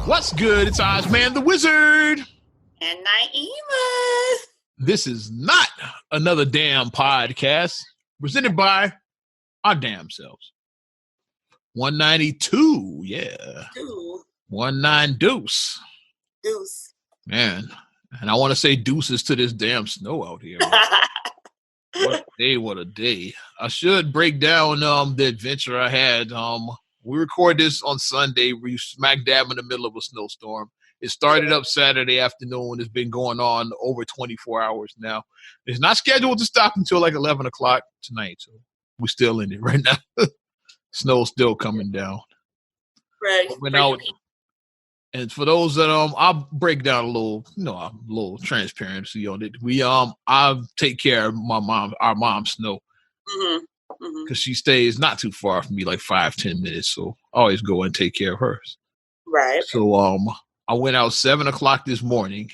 What's good? It's Ozman the Wizard. And Naima. This is not another damn podcast presented by our damn selves. 192, yeah. Ooh. 19 deuce. Deuce. Man, and I want to say deuces to this damn snow out here. What a day, what a day. I should break down the adventure I had. We record this on Sunday. We smack dab in the middle of a snowstorm. It started up Saturday afternoon. It's been going on over 24 hours now. It's not scheduled to stop until like 11 o'clock tonight. So we're still in it right now. Snow's still coming down. Right. Went out. And for those that I'll break down a little transparency on it. I take care of our mom's Snow. Because she stays not too far from me, like 5-10 minutes. So I always go and take care of hers. Right. So I went out 7 o'clock this morning,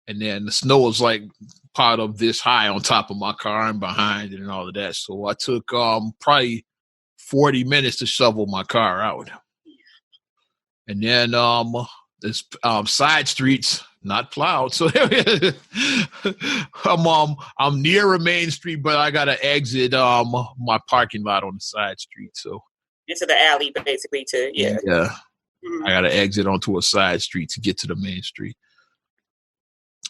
and then the snow was like piled up this high on top of my car and behind it and all of that. So I took probably 40 minutes to shovel my car out. And then this side streets not plowed, so I'm near a main street, but I gotta exit my parking lot on the side street. So into the alley, basically. Yeah. Mm-hmm. I gotta exit onto a side street to get to the main street.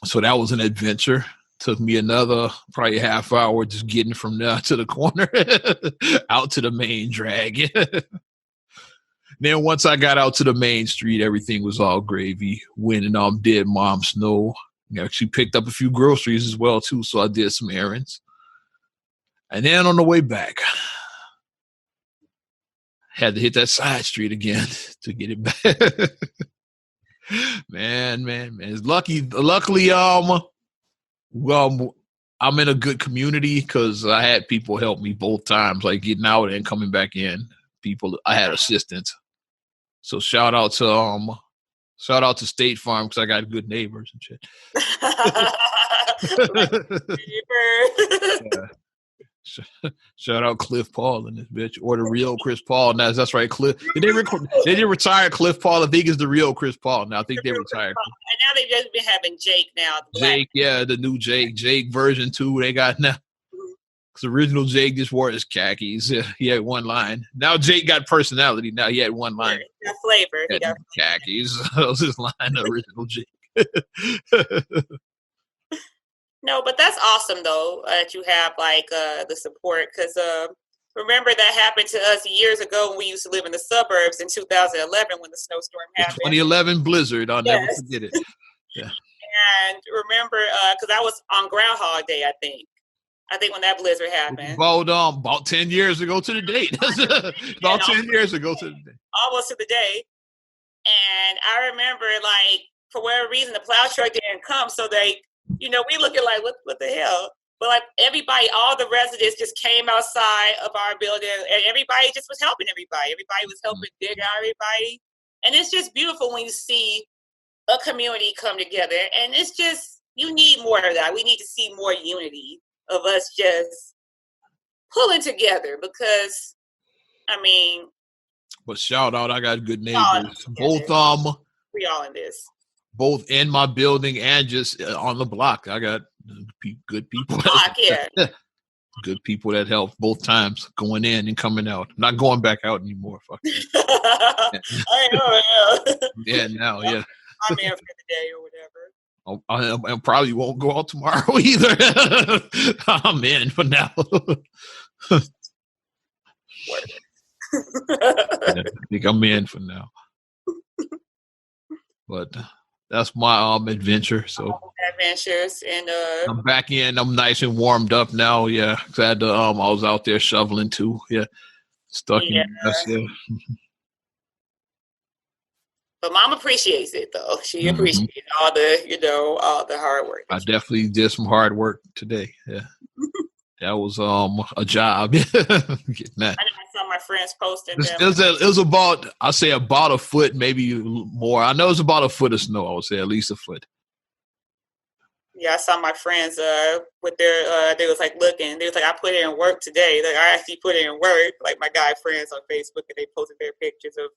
So that was an adventure. Took me another probably half hour just getting from there to the corner out to the main drag. Then once I got out to the main street, everything was all gravy. Went and did Mom's Snow. Actually picked up a few groceries as well too, so I did some errands. And then on the way back, had to hit that side street again to get it back. man. It's luckily, I'm in a good community because I had people help me both times, like getting out and coming back in. I had assistance. So shout out to State Farm because I got good neighbors and shit. Shout out Cliff Paul and this bitch, or the real Chris Paul. Now that's right, Cliff. They didn't retire Cliff Paul. I think it's the real Chris Paul now. I think they retired. And now they've just been having Jake now. Jake, yeah, the new Jake version 2 they got now. The original Jake just wore his khakis. He had one line. Now Jake got personality. Now he had one line. He got flavor. He got khakis. That was his line, the original Jake. No, but that's awesome though that you have like the support because remember that happened to us years ago when we used to live in the suburbs in 2011 when the snowstorm happened. 2011 blizzard. I'll never forget it. Yeah. And remember because I was on Groundhog Day, I think when that blizzard happened. About 10 years ago to the date. About 10 years ago to the day. Almost to the day. And I remember, like, for whatever reason, the plow truck didn't come. So they, we looking like, what the hell? But, like, everybody, all the residents just came outside of our building. And everybody just was helping everybody. Everybody was helping dig out everybody. And it's just beautiful when you see a community come together. And it's just, you need more of that. We need to see more unity of us just pulling together because, But shout out, I got good neighbors. Both we all in this. Both in my building and just on the block. I got good people. Block, yeah. Good people that help both times, going in and coming out. I'm not going back out anymore. Fuck that. Yeah, now, yeah. I'm in for the day or whatever. I probably won't go out tomorrow either. I'm in for now. I think I'm in for now. But that's my adventure. So adventures and I'm back in. I'm nice and warmed up now. Yeah, glad to. I was out there shoveling too. Yeah, stuck in. Yeah. But Mom appreciates it, though. She appreciates all the hard work. I definitely did some hard work today. Yeah, that was a job. Getting that. I know some of my friends posting. It was about a foot, maybe more. I know it was about a foot of snow. I would say at least a foot. Yeah, I saw my friends with their they was like looking. They was like, I put in work today. Like I actually put in work. Like my guy friends on Facebook, and they posted their pictures of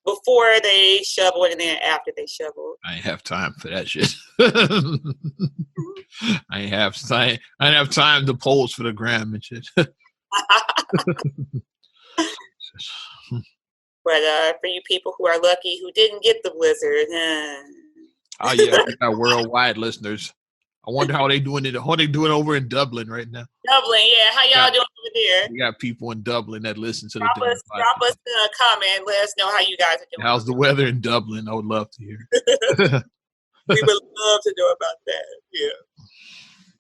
before they shoveled and then after they shoveled. I ain't have time for that shit. I ain't have time to post for the gram and shit. But for you people who are lucky who didn't get the blizzard. Oh yeah, we got worldwide listeners. I wonder how they doing it. How they doing over in Dublin right now? Dublin, yeah. How y'all doing over there? We got people in Dublin that listen to drop us a comment. Let us know how you guys are doing. How's the weather in Dublin? I would love to hear. We would love to know about that. Yeah.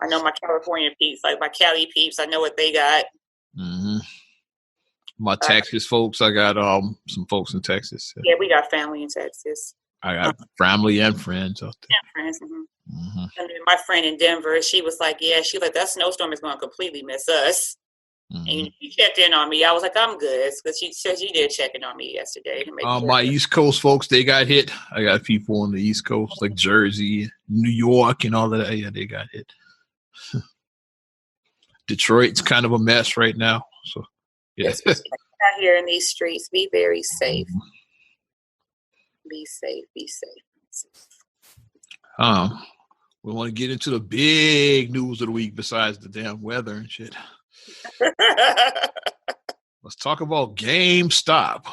I know my California peeps, like my Cali peeps. I know what they got. Mm-hmm. My Texas folks, I got some folks in Texas. Yeah, we got family in Texas. I got family and friends out there. And friends. Mm-hmm. Mm-hmm. And then my friend in Denver, she was like, "Yeah, that snowstorm is going to completely miss us." Mm-hmm. And she checked in on me. I was like, "I'm good," because she said she did check in on me yesterday. To make sure my East Coast folks, they got hit. I got people on the East Coast, like Jersey, New York, and all of that. Yeah, they got hit. Detroit's kind of a mess right now. So, yeah. Out here in these streets, be very safe. Mm-hmm. Be safe. Be safe. We want to get into the big news of the week besides the damn weather and shit. Let's talk about GameStop.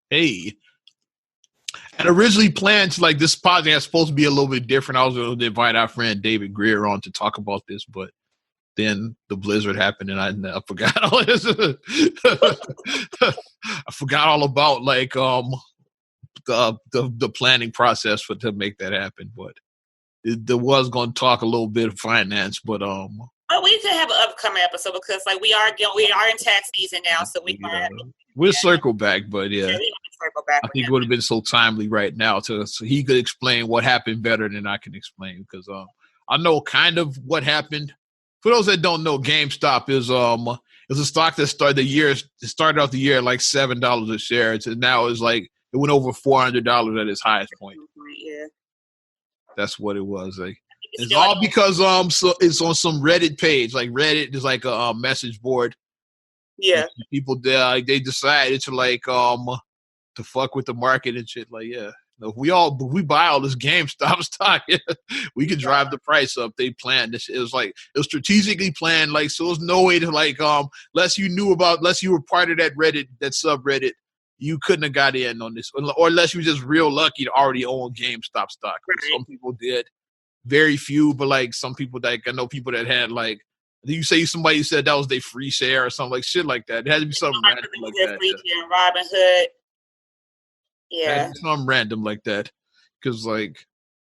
Hey. And originally planned to, like, this podcast is supposed to be a little bit different. I was going to invite our friend David Greer on to talk about this, but then the blizzard happened and I forgot all this. I forgot all about, like, the planning process to make that happen, but there was going to talk a little bit of finance, but we could have an upcoming episode because like we are in tax season now, so we'll circle back, but yeah circle back. I think it would have been so timely right now so he could explain what happened better than I can explain, because I know kind of what happened. For those that don't know, GameStop is a stock that started off the year at like $7 a share. And now is like it went over $400 at its highest point. Yeah, that's what it was. Like it's all because so it's on some Reddit page. Like Reddit is like a message board. Yeah, people there they decided to like to fuck with the market and shit. Like if we buy all this GameStop stock, we could drive the price up. They planned this. It was strategically planned. Like, so there's no way to like, unless you were part of that subreddit, you couldn't have got in on this, or unless you were just real lucky to already own GameStop stock. Right. Some people did, very few, but like some people, like I know people that had like, somebody said that was their free share or something like shit like that. It had to be something random like that. Free share, Robinhood. Yeah, something random like that, because like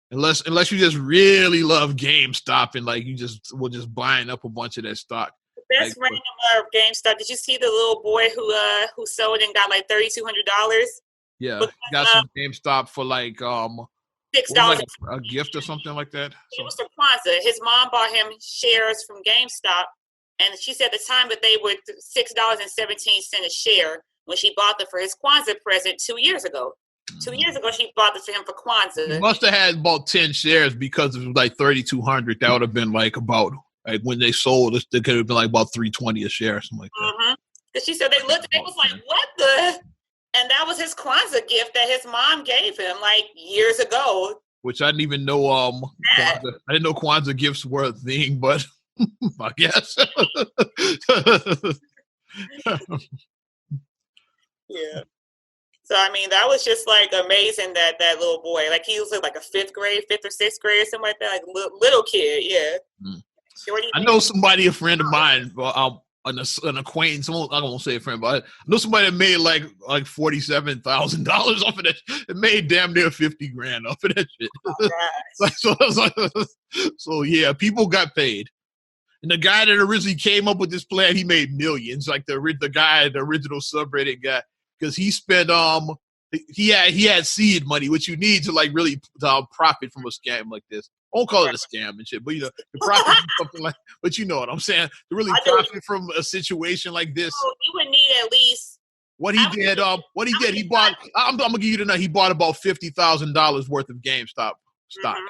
unless you just really love GameStop and like you just buying up a bunch of that stock. The best random of GameStop. Did you see the little boy who sold and got like $3,200? Yeah, got some GameStop for like $6, like a gift or something like that. It was for Kwanzaa. His mom bought him shares from GameStop, and she said at the time that they were $6.17 a share. When she bought them for his Kwanzaa present 2 years ago. 2 years ago, she bought this for him for Kwanzaa. He must have had about 10 shares because it was like 3,200. That would have been like about, like when they sold it, it could have been like about $3.20 a share or something like that. Mm-hmm. Because she said they looked and they was like, what the? And that was his Kwanzaa gift that his mom gave him like years ago. Which I didn't even know. I didn't know Kwanzaa gifts were a thing, but I guess. Yeah. So, I mean, that was just, like, amazing that little boy, like, he was like a fifth or sixth grade, something like that, like, little kid, yeah. Mm. I know somebody, a friend of mine, an acquaintance, I won't say a friend, but I know somebody that made, like $47,000 off of that. It made damn near $50,000 off of that shit. So, yeah, people got paid. And the guy that originally came up with this plan, he made millions. Like the original subreddit guy, because he spent he had seed money, which you need to like really profit from a scam like this. I won't call it a scam and shit, but the profit from something like. But you know what I'm saying? To really profit from a situation like this, you would need at least. What he did, he bought. I'm gonna give you the number. He bought about $50,000 worth of GameStop stock. Mm-hmm.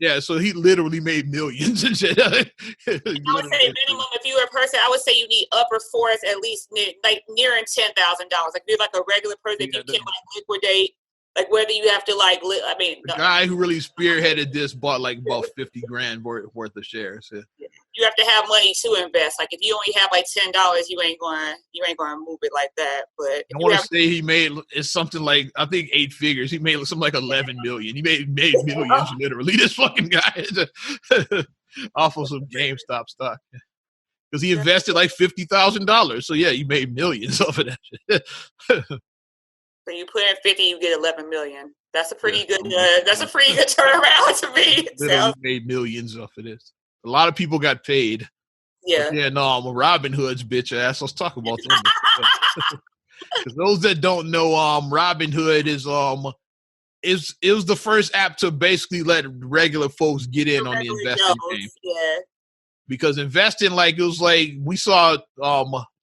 Yeah. So he literally made millions and shit. I would say minimum, if you were a person, I would say you need upper fours at least nearing $10,000. Like if you're like a regular person, if you can like liquidate, like whether you have to like, the guy who really spearheaded this bought like about 50 grand worth of shares. Yeah. You have to have money to invest. Like if you only have like $10, you ain't going to move it like that. But I want to say he made it's something like I think 8 figures. He made something like 11 million. He made millions literally. This fucking guy off of some GameStop stock because he invested like $50,000. So yeah, he made millions off of that shit. So you put in 50, you get 11 million. That's a pretty good. That's a pretty good turnaround to me. Literally made millions off of this. A lot of people got paid. Yeah. But yeah, no, I'm a Robin Hood's bitch ass. Let's talk about them. Because those that don't know, Robin Hood is it was the first app to basically let regular folks get in on the investing game. Yeah. Because investing, like it was like we saw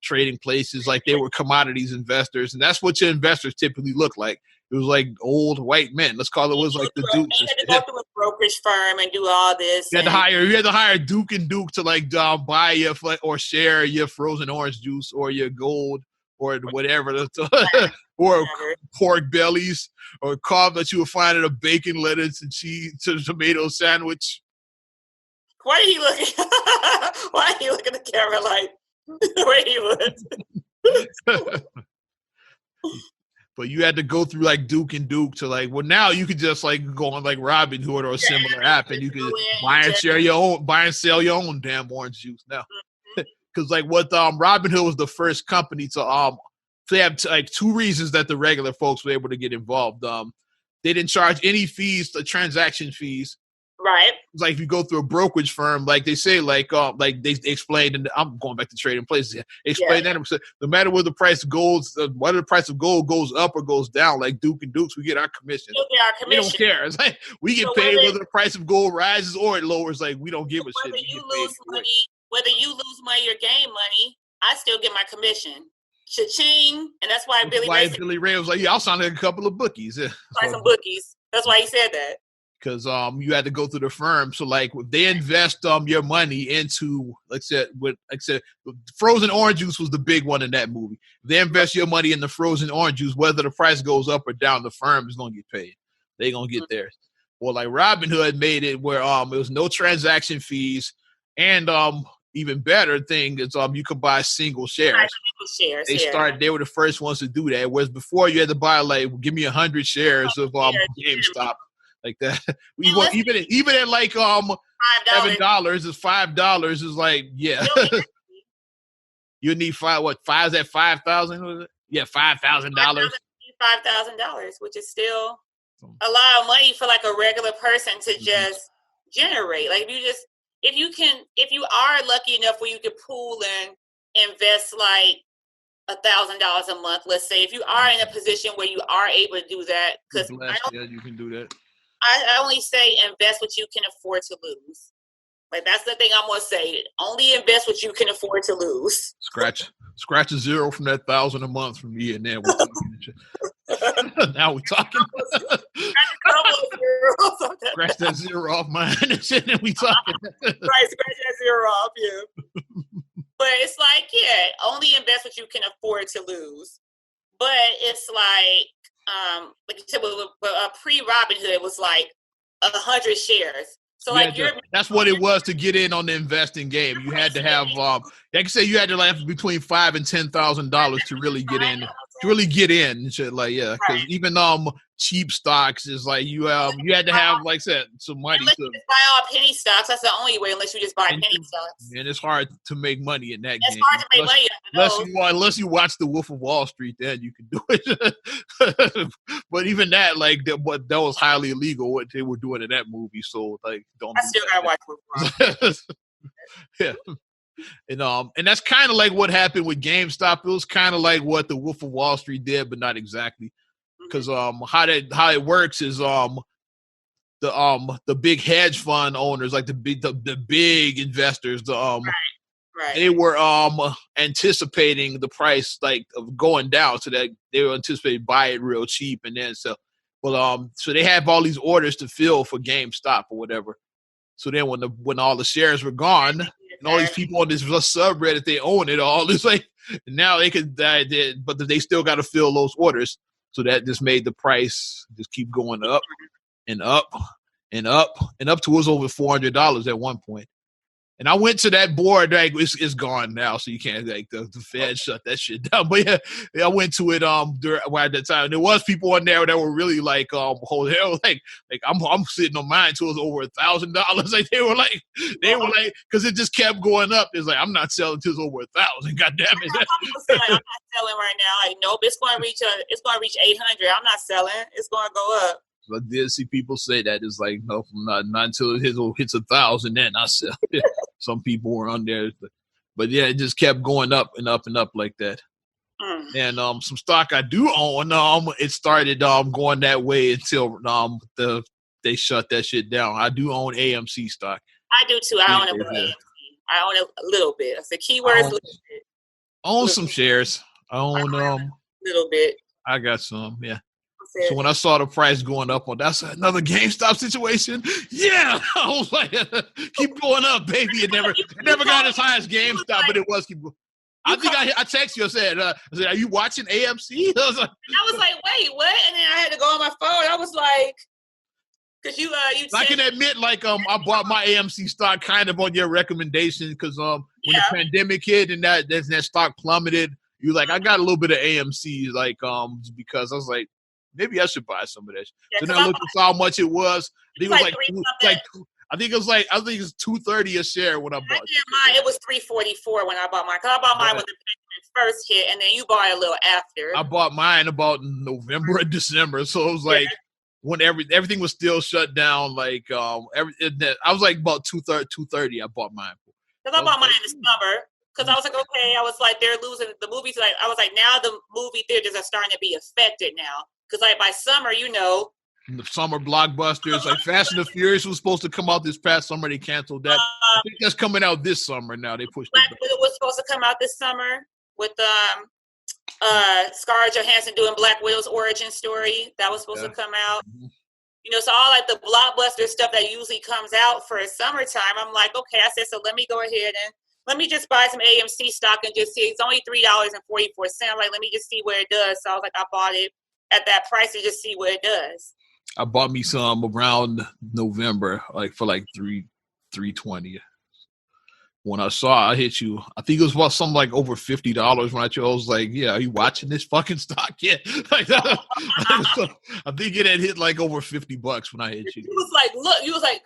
trading places like they were commodities investors, and that's what your investors typically look like. It was like old white men. Let's call it was like the Dukes. You had to go through a brokerage firm and do all this. You had to hire Duke and Duke to like buy your or share your frozen orange juice or your gold or whatever, or pork bellies or carb that you would find at a bacon, lettuce, and cheese tomato sandwich. Why are you looking? Why are you looking at the camera like where you would? But you had to go through like Duke and Duke to like. Well, now you could just like go on like Robin Hood or a similar app, and you could buy and sell your own damn orange juice now. Because like what Robin Hood was the first company to they have like 2 reasons that the regular folks were able to get involved. They didn't charge any fees, the transaction fees. Right. It's like if you go through a brokerage firm, like they say, like they explained, and I'm going back to trading places here. Explain that no matter whether the price of gold, whether the price of gold goes up or goes down, like Duke and Dukes, we get our commission. We don't care. It's like we get paid whether the price of gold rises or it lowers. Like we don't give a shit. Whether you lose money or gain money, I still get my commission. Cha-ching, and that's why Billy Ray was like, "Yeah, I'll sign like a couple of bookies." Yeah. Buy some bookies. That's why he said that. Because you had to go through the firm. So like they invest your money into like I said, frozen orange juice was the big one in that movie. If they invest your money in the frozen orange juice, whether the price goes up or down, the firm is gonna get paid. They're gonna get theirs. Well, like Robin Hood made it where it was no transaction fees, and even better thing is you could buy single shares. They were the first ones to do that. Whereas before you had to buy like give me 100 shares of GameStop. Like that, even at like $7 is $5 is like you need five's at 5,000? Yeah, $5,000. $5,000, which is still a lot of money for like a regular person to just generate. Like if you are lucky enough where you could pool and invest like $1,000 a month, let's say, if you are in a position where you are able to do that, because you can do that. I only say invest what you can afford to lose. Like that's the thing I'm gonna say. Only invest what you can afford to lose. Scratch a zero from that 1,000 a month from me, and then we're talking. Now we're talking. Scratch that zero off mine, and then we talking. Right, scratch that zero off you. But it's like, only invest what you can afford to lose. But it's like you said, with pre-Robin Hood, it was like 100 shares. So that's what it was to get in on the investing game. You had to have, like I say, you had to have between $5,000 and $10,000 to really get in. And shit, like because even cheap stocks is like you had to have like I said some money. Unless you just buy all penny stocks, that's the only way. Unless you just buy penny stocks, and it's hard to make money in that game. It's hard to make money. Unless you watch The Wolf of Wall Street, then you can do it. But even that, like that was highly illegal what they were doing in that movie. So like, I still gotta watch Wolf of Wall Street. Yeah. And that's kind of like what happened with GameStop. It was kind of like what the Wolf of Wall Street did, but not exactly. Because how it works is the big hedge fund owners, like the big investors, they were anticipating the price like of going down, so that they were anticipating buy it real cheap, and then so Well, so they have all these orders to fill for GameStop or whatever. So then when all the shares were gone, and all these people on this subreddit, they own it all. It's like now they could, but they still got to fill those orders. So that just made the price just keep going up and up and up and up towards over $400 at one point. And I went to that board, like it's gone now, so you can't, like, the Fed shut that shit down. But yeah, I went to it at that time. There was people on there that were really like holding hell, like I'm sitting on mine till it was over $1,000. Like they were like because it just kept going up. It's like I'm not selling till it's over 1,000. God damn it! People say, like, I'm not selling right now. Like, nope, it's going to reach 800. I'm not selling. It's going to go up. I did see people say that. It's like, no, not until it hits 1,000, then I sell. Some people were on there, but yeah, it just kept going up and up and up like that. And some stock I do own, it started going that way until they shut that shit down. I do own AMC stock. I do too. I own it. AMC. I own it a little bit. It's the keywords. Little bit. Own some shares. I own a little bit. I got some. Yeah. So when I saw the price going up, that's another GameStop situation. Yeah, I was like, keep going up, baby. It never got as high as GameStop, but it was keep going. I think I texted you. I said, are you watching AMC? I was like, wait, what? And then I had to go on my phone. I was like, because you I can admit, like, I bought my AMC stock kind of on your recommendation because when the pandemic hit and that stock plummeted, you like, I got a little bit of AMC, like, because I was like, maybe I should buy some of that. Yeah, so then I looked and saw how much it was. I think it was like $230 a share when I bought it. Mine, it was $344 when I bought mine. Cause I bought mine when the pandemic first hit, and then you bought it a little after. I bought mine about November or December, so it was like when everything was still shut down. Like I was like about $230. I bought mine. Because I bought mine in the summer. Because I was like, okay, I was like, they're losing the movies. Like, I was like, now the movie theaters are starting to be affected now. Because like by summer, the summer blockbusters, like Fast and the Furious was supposed to come out this past summer. They canceled that. I think that's coming out this summer now. They pushed it back. It was supposed to come out this summer with Scarlett Johansson doing Black Widow's origin story. That was supposed to come out. Mm-hmm. So all like the blockbuster stuff that usually comes out for summertime, I'm like, okay, I said, so let me go ahead and let me just buy some AMC stock and just see. It's only $3.44. Like, let me just see where it does. So I was like, I bought it at that price to just see what it does. I bought me some around November, like for like $320. When I saw I hit you, I think it was about something like over $50 when I was like, yeah, are you watching this fucking stock yet? Like, I think it had hit like over $50 when I hit you. He was like, look, he was like,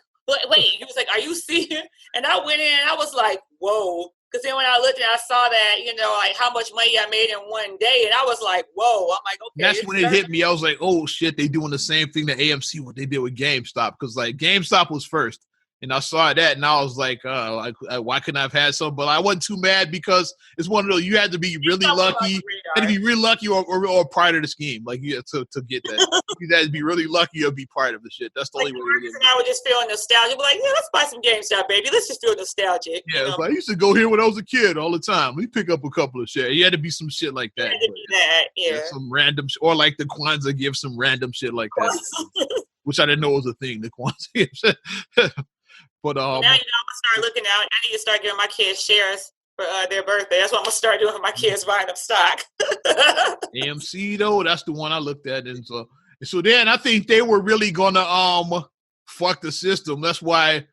wait, he was like, are you seeing? And I went in and I was like, whoa. Because then when I looked and I saw that, like how much money I made in one day, and I was like, whoa. I'm like, okay. That's when it hit me. I was like, oh, shit, they doing the same thing to AMC, what they did with GameStop. Because, like, GameStop was first. And I saw that, and I was like, why couldn't I have had some? But I wasn't too mad because it's one of those, you had to be really lucky. You had to be really lucky or part of the scheme. Like, you had to get that. You had to be really lucky or be part of the shit. That's the only way it is. I would just feel nostalgic. Like, yeah, let's buy some GameStop, baby. Let's just feel nostalgic. Yeah, I used to go here when I was a kid all the time. We pick up a couple of shares. You had to be some shit like that. Yeah. Some random, or like the Kwanzaa gives some random shit like that. Which I didn't know was a thing, the Kwanzaa gives. But now I'm gonna start looking out. I need to start giving my kids shares for their birthday. That's what I'm gonna start doing for my kids, buying them stock. AMC though, that's the one I looked at, and so then I think they were really gonna fuck the system. That's why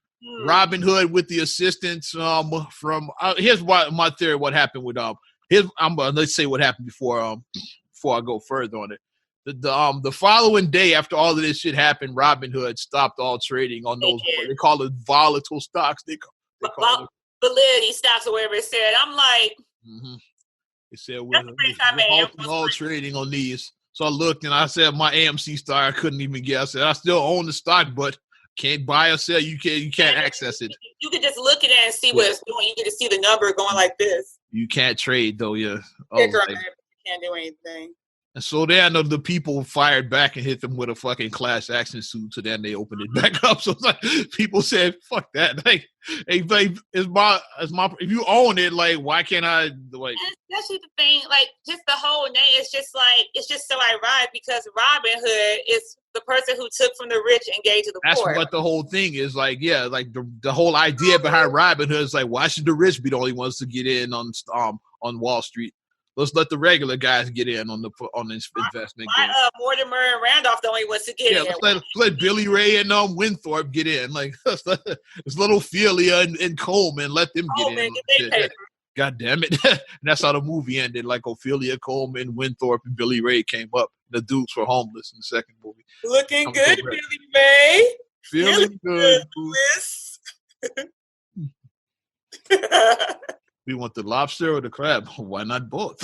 Robinhood with the assistance from here's what my theory. What happened with let's say what happened before I go further on it. The following day after all of this shit happened, Robinhood stopped all trading on those. They call it volatile stocks. They call it validity stocks or whatever it said. I'm like, they said we're all trading on these. So I looked and I said my AMC stock I couldn't even get. I said I still own the stock, but can't buy or sell. You can't access it. You can just look at it and see what it's doing. You can just see the number going like this. You can't trade though. Yeah, you can't do anything. And so then the people fired back and hit them with a fucking class action suit. So then they opened it back up. So it's like people said, "Fuck that!" Like, hey, babe, it's my. If you own it, like, why can't I? Like, that's just the thing. Like, just the whole name. It's just so ironic because Robinhood is the person who took from the rich and gave to the That's poor. what the whole thing is like. Yeah, like the whole idea behind Robin Hood is like, why should the rich be the only ones to get in on Wall Street? Let's let the regular guys get in on this investment game. Mortimer and Randolph the only ones to get in. Let's let Billy Ray and Winthorpe get in. Like it's little Ophelia and Coleman, let them get in. God damn it. And that's how the movie ended. Like Ophelia, Coleman, Winthorpe, and Billy Ray came up. The Dukes were homeless in the second movie. Looking good, Billy Ray. Feeling good. We want the lobster or the crab? Why not both?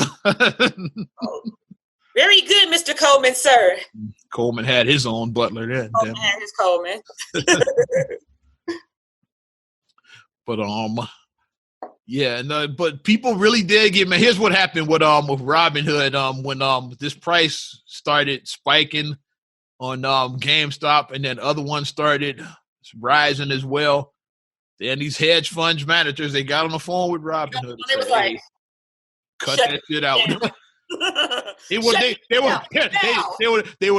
Very good, Mr. Coleman, sir. Coleman had his own butler then. Coleman had his Coleman. But yeah, no, but people really did get mad. Here's what happened with Robin Hood. When this price started spiking on GameStop, and then other ones started rising as well. Then these hedge fund managers, they got on the phone with Robin Hood. They was like, cut that shit out. They were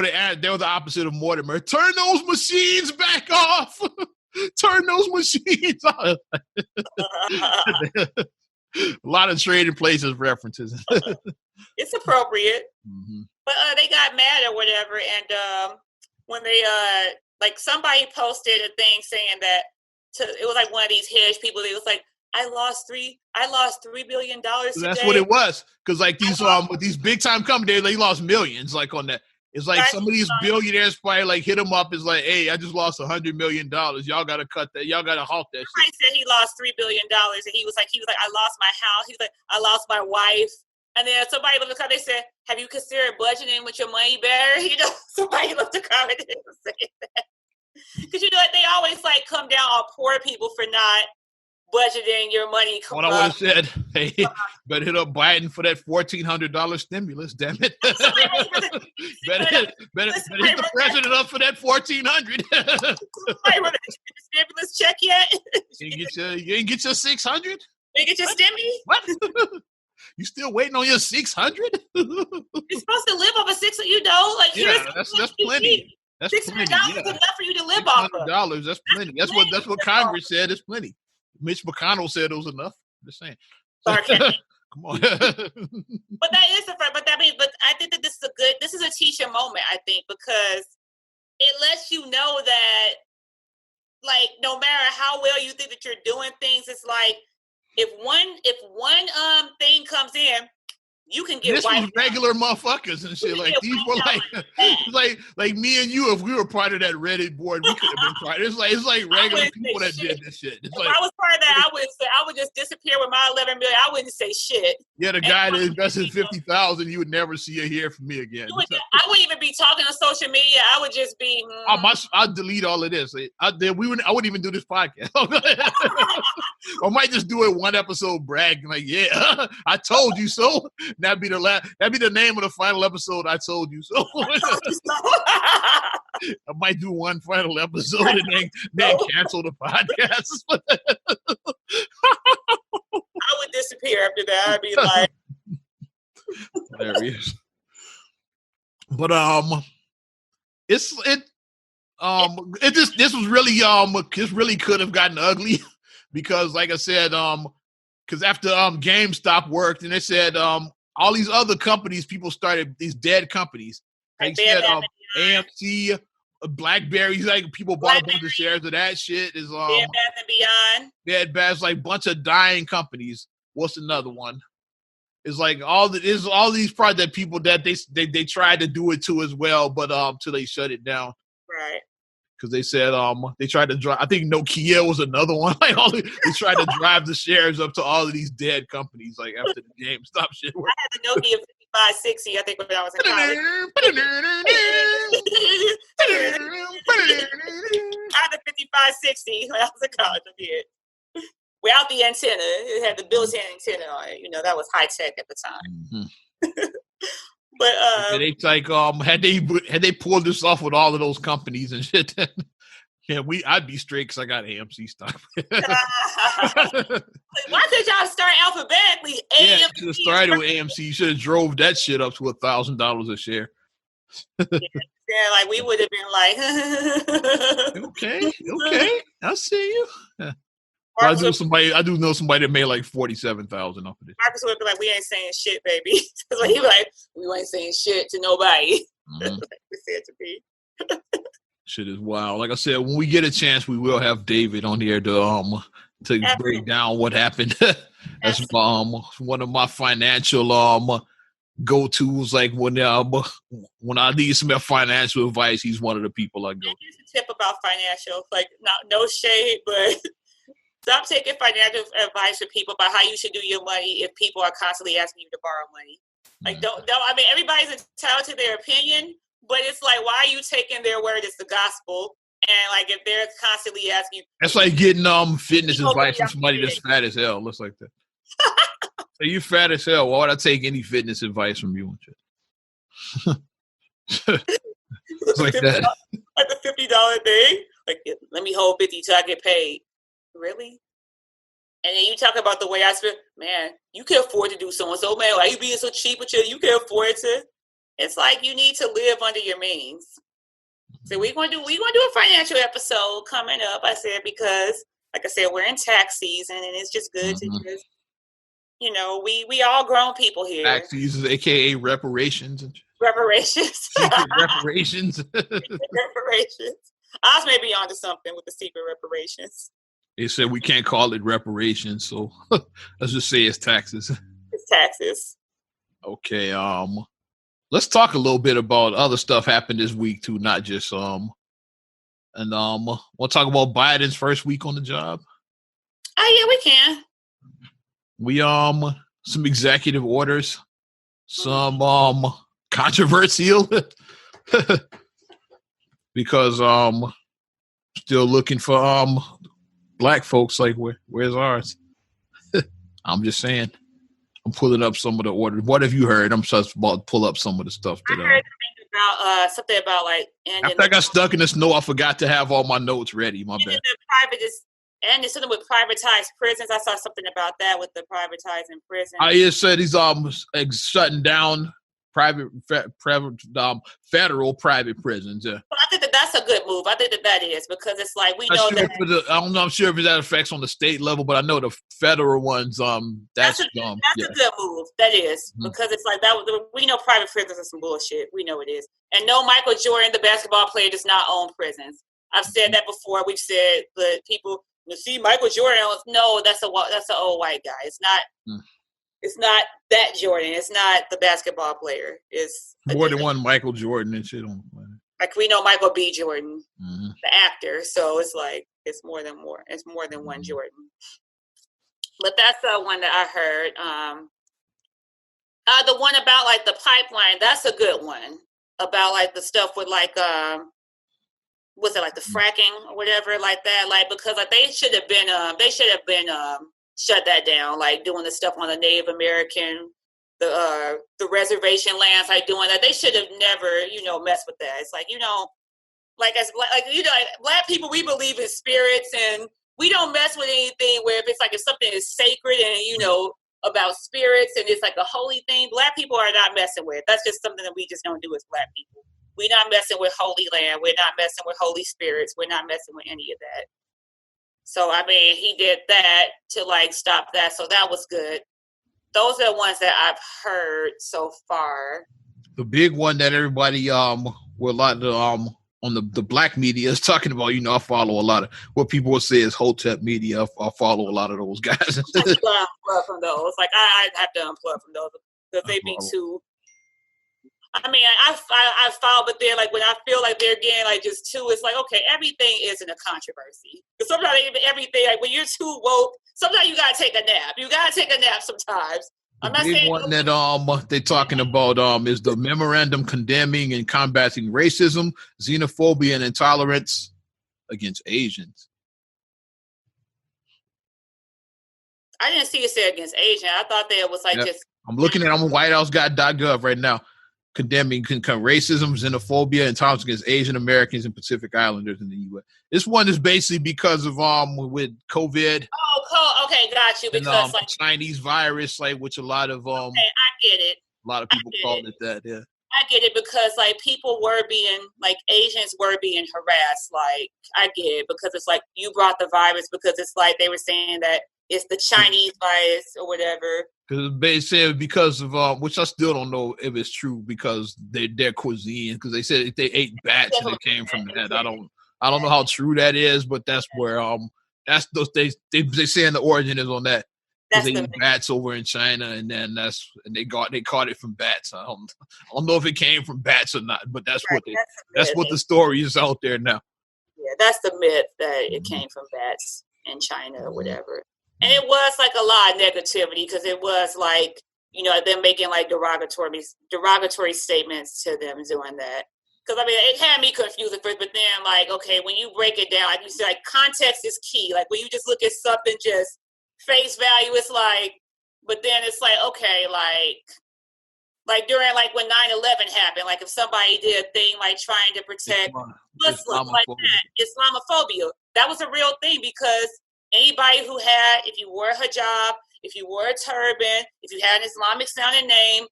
the opposite of Mortimer. Turn those machines back off. Turn those machines off. A lot of Trading Places references. It's appropriate. Mm-hmm. But they got mad or whatever, and when they like somebody posted a thing saying that it was like one of these hedge people. It was like, I lost $3 billion today. That's what it was. Because like these big time companies, they lost millions. Like on that, it's like some of these billionaires probably like hit them up. It's like, hey, I just lost $100 million. Y'all got to cut that. Y'all got to halt that shit. I said he lost $3 billion, and he was like, I lost my house. He was like, I lost my wife. And then somebody looked at, they said, have you considered budgeting with your money better? Somebody looked at the comment and said that. Because they always like come down on poor people for not budgeting your money. What I would have said, hey, better hit up Biden for that $1,400 stimulus. Damn it! better hit the president up for that $1,400. Stimulus check yet? You ain't get your $600. You ain't get your stimmy? What? You still waiting on your $600? You're supposed to live off of $600. Like that's plenty. That's $600 is enough for you to live off of. $600, that's plenty. That's what Congress said. It's plenty. Mitch McConnell said it was enough. Just saying. Come on. But that is but I think that this is a teacher moment, I think, because it lets you know that, like, no matter how well you think that you're doing things, it's like if one thing comes in, you can get this was regular motherfuckers and shit. Like these were like me and you. If we were part of that Reddit board, we could have been part. It's like regular people that did this shit. If I was part of that, I would just disappear with my $11 million. I wouldn't say shit. Yeah, the guy that invested $50,000, you would never see or hear from me again. I wouldn't even be talking on social media. I would just be. I'd delete all of this. I wouldn't even do this podcast. I might just do it one episode, bragging like, yeah, I told you so. That'd be the name of the final episode. I told you so. I might do one final episode and then cancel the podcast. I would disappear after that. I'd be like, hilarious. But this was really this really could have gotten ugly because, like I said, because after GameStop worked and they said all these other companies, people started these dead companies. Like said, AMC, BlackBerry, like people bought a bunch of shares of that shit. Is Bed Bath and Beyond. Bed Bath, like bunch of dying companies. What's another one? It's like all these products that people that they tried to do it to as well, but till they shut it down. Right. Because they said they tried to drive. I think Nokia was another one. Like they tried to drive the shares up to all of these dead companies. Like after the GameStop shit. I had the Nokia 5560. I think when I was in college. I had the 5560 when I was in college. I did. Without the antenna, it had the built-in antenna on it. That was high tech at the time. Mm-hmm. But it's like had they pulled this off with all of those companies and shit, yeah, I'd be straight because I got AMC stock. Why could y'all start alphabetically? AMC. Yeah, should have started with AMC. You should have drove that shit up to $1,000 a share. Yeah, like we would have been like, Okay, I see you. Yeah. I Marcus do know somebody that made like 47,000 off of this. Marcus would be like, we ain't saying shit, baby. So he be like, we ain't saying shit to nobody. Like we said to be. Shit is wild. Like I said, when we get a chance, we will have David on here to break down what happened. That's one of my financial go-tos. Like when I need some financial advice, he's one of the people I go. Here's a tip about financial, like no shade, but stop taking financial advice from people about how you should do your money if people are constantly asking you to borrow money. Like don't. I mean, everybody's entitled to their opinion, but it's like, why are you taking their word as the gospel? And like, if they're constantly asking you, that's like getting fitness advice from somebody that's fat as hell. Looks like that. So you fat as hell. Why would I take any fitness advice from you and shit? It's like that. Like the $50 thing. Like, let me hold 50 till I get paid. Really? And then you talk about the way I spend. Man, you can afford to do so and so. Man, why you being so cheap with you can afford to? It's like you need to live under your means. So we're gonna do a financial episode coming up. I said because, like I said, we're in tax season, and it's just good to just, we all grown people here. Tax season, aka reparations. Reparations. Secret reparations. Reparations. I was maybe onto something with the secret reparations. They said we can't call it reparations, so let's just say it's taxes. It's taxes. Okay. Let's talk a little bit about other stuff happened this week too, not just we'll talk about Biden's first week on the job. Oh yeah, we can. We some executive orders, some controversial because still looking for black folks. Like where's ours? I'm just saying. I'm pulling up some of the orders. What have you heard? I'm just about to pull up some of the stuff that I heard something about like. After I got stuck in the snow, I forgot to have all my notes ready. My bad. And it's something with privatized prisons. I saw something about that with the privatizing prisons. I said he's shutting down federal private prisons. Yeah. Well, I think that's a good move. I think that is because it's like we know that. I'm sure if that affects on the state level, but I know the federal ones. That's a good move. That is because it's like that. We know private prisons are some bullshit. We know it is. And no, Michael Jordan, the basketball player, does not own prisons. I've said that before. We've said the people. See, Michael Jordan. No, that's an old white guy. It's not. It's not that Jordan. It's not the basketball player. It's more than one Michael Jordan and shit on the planet. Like we know Michael B. Jordan, the actor. So it's like it's more than one Jordan. But that's the one that I heard. The one about like the pipeline. That's a good one about like the stuff with like was it like the fracking or whatever like that? Like because like they should have been shut that down, like doing the stuff on the Native American, the reservation lands, like doing that. They should have never, messed with that. It's like, like black people, we believe in spirits and we don't mess with anything where if something is sacred and, about spirits and it's like a holy thing, black people are not messing with. That's just something that we just don't do as black people. We're not messing with holy land. We're not messing with holy spirits. We're not messing with any of that. So, I mean, he did that to, like, stop that. So that was good. Those are the ones that I've heard so far. The big one that everybody, on the black media is talking about, I follow a lot of what people will say is Hotep media. I follow a lot of those guys. I unplug from those. Like, I have to unplug from those because they be too. I mean, I follow, but they're like when I feel like they're getting like just too. It's like okay, everything isn't a controversy. Because sometimes everything, like when you're too woke, sometimes you gotta take a nap. You gotta take a nap sometimes. I'm not saying one that they're talking about is the memorandum condemning and combating racism, xenophobia, and intolerance against Asians. I didn't see it say against Asian. I thought that it was like just. I'm looking at whitehouse.gov right now. Condemning racism, xenophobia, and intolerance against Asian Americans and Pacific Islanders in the U.S. This one is basically because of with COVID. Oh, okay, got you. Because and, Chinese virus, like which a lot of okay, I get it. A lot of people call it that. Yeah. I get it because like people were being like Asians were being harassed. Like I get it because it's like you brought the virus because it's like they were saying that it's the Chinese virus or whatever. Because they said because of which I still don't know if it's true because their cuisine. Because they said they ate bats and it came from that. I don't know how true that is, but that's where that's those they saying the origin is on that. Because they eat bats over in China, and then they caught it from bats. I don't know if it came from bats or not, but that's what the story is out there now. Yeah, that's the myth that it came from bats in China or whatever. And it was like a lot of negativity because it was like, you know, them making like derogatory statements to them doing that. Because I mean, it had me confused at first, but then like, okay, when you break it down, like you said, like context is key. Like when you just look at something just face value, it's like, but then it's like, okay, like during like when 9/11 happened, like if somebody did a thing like trying to protect Muslims like that, Islamophobia, that was a real thing because anybody who had, if you wore a hijab, if you wore a turban, if you had an Islamic sounding name,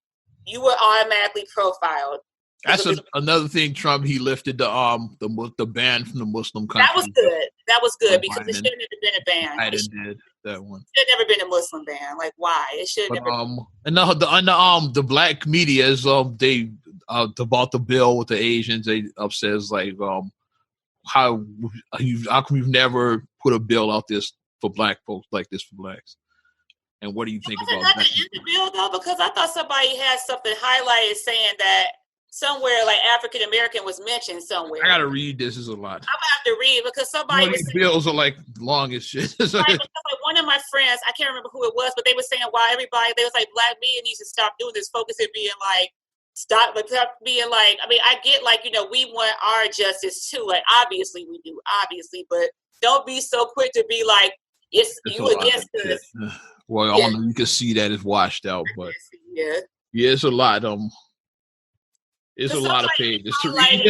you were automatically profiled. That's another thing. Trump, he lifted the ban from the Muslim countries. That was good because it shouldn't have been a ban. Biden did that one. It should have never been a Muslim ban. Like why? It should have never. And the black media is they about the bill with the Asians. They says like how come you've never put a bill out this for black folks like this for blacks? And what do you think about that? In the bill though, because I thought somebody had something highlighted saying that somewhere like African American was mentioned somewhere. I gotta read this. Is a lot. I'm gonna have to read because somebody these bills are like long as shit. Right, like one of my friends, I can't remember who it was, but they were saying why everybody they was like black media needs to stop doing this, focus it being like stop being like, I mean, I get like, you know, we want our justice too. Like obviously we do, obviously, but don't be so quick to be like it's you against us. Well, I don't know, you can see that it's washed out, but yeah, it's a lot. It's a lot of pages to read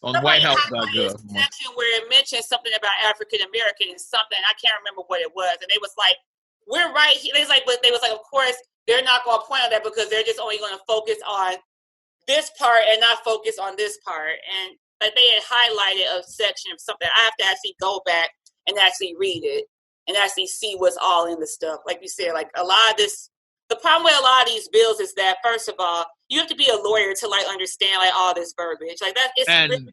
on WhiteHouse.gov. Section where it mentioned something about African American and something I can't remember what it was, and they was like, "We're right here." They was like, but they was like, "Of course, they're not going to point on that because they're just only going to focus on this part and not focus on this part." And like they had highlighted a section of something. I have to actually go back and actually read it and actually see what's all in the stuff. Like you said, like a lot of this. The problem with a lot of these bills is that, first of all, you have to be a lawyer to like understand like all this verbiage. Like that, it's and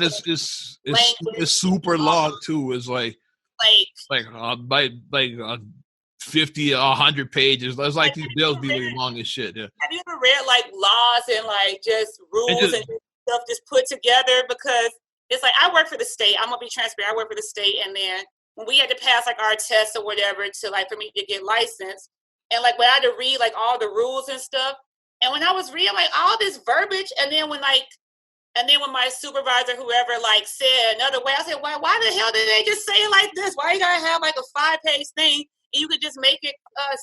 it's super long too. It's like 50, 100 pages. It's like these bills be really long as shit. Yeah. Have you ever read like laws and like just rules and stuff just put together? Because it's like I work for the state. I'm gonna be transparent. I work for the state, and then when we had to pass like our tests or whatever to like for me to get licensed. And like when I had to read like all the rules and stuff, and when I was reading like all this verbiage, and then when my supervisor, whoever, like said another way, I said, why the hell did they just say it like this? Why you gotta have like a 5-page thing and you could just make it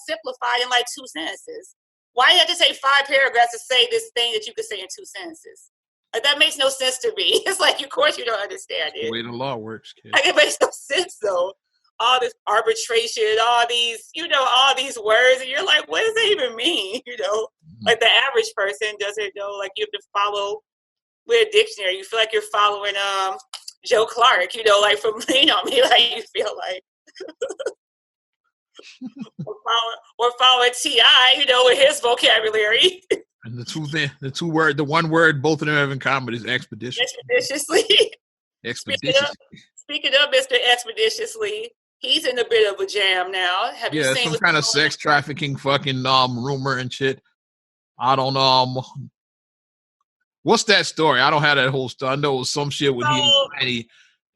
simplified in like 2 sentences? Why you have to say 5 paragraphs to say this thing that you could say in 2 sentences? Like that makes no sense to me. It's like, of course you don't understand it. The way the law works, kid. Like it makes no sense though. All this arbitration, all these, all these words, and you're like, what does that even mean? Like the average person doesn't know. Like you have to follow with a dictionary. You feel like you're following Joe Clark, like from Lean on Me, like you feel like, or following T.I., with his vocabulary. And the one word both of them have in common is expeditiously. Expeditiously. Speaking of Mr. Expeditiously. He's in a bit of a jam now. Have you seen some kind of sex trafficking fucking rumor and shit? I don't know. What's that story? I don't have that whole story. I know it was some shit with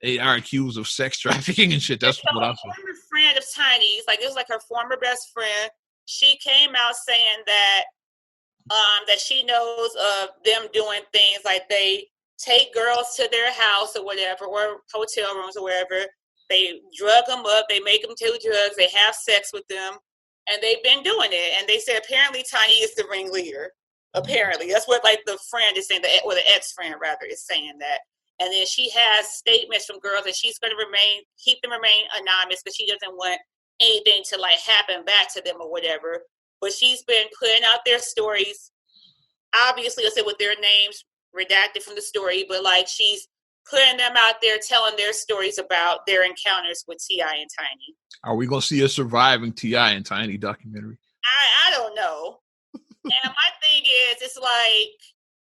they are accused of sex trafficking and shit. That's what I saw. A former friend of Tiny's, like it was like her former best friend. She came out saying that that she knows of them doing things like they take girls to their house or whatever, or hotel rooms or wherever. They drug them up. They make them do drugs. They have sex with them. And they've been doing it. And they said apparently Tiny is the ringleader. Apparently. That's what like the friend is saying, or the ex-friend rather is saying that. And then she has statements from girls that she's going to keep them anonymous because she doesn't want anything to like happen back to them or whatever. But she's been putting out their stories obviously, let's say with their names redacted from the story, but like she's putting them out there, telling their stories about their encounters with T.I. and Tiny. Are we gonna see a surviving T.I. and Tiny documentary? I don't know. And my thing is, it's like,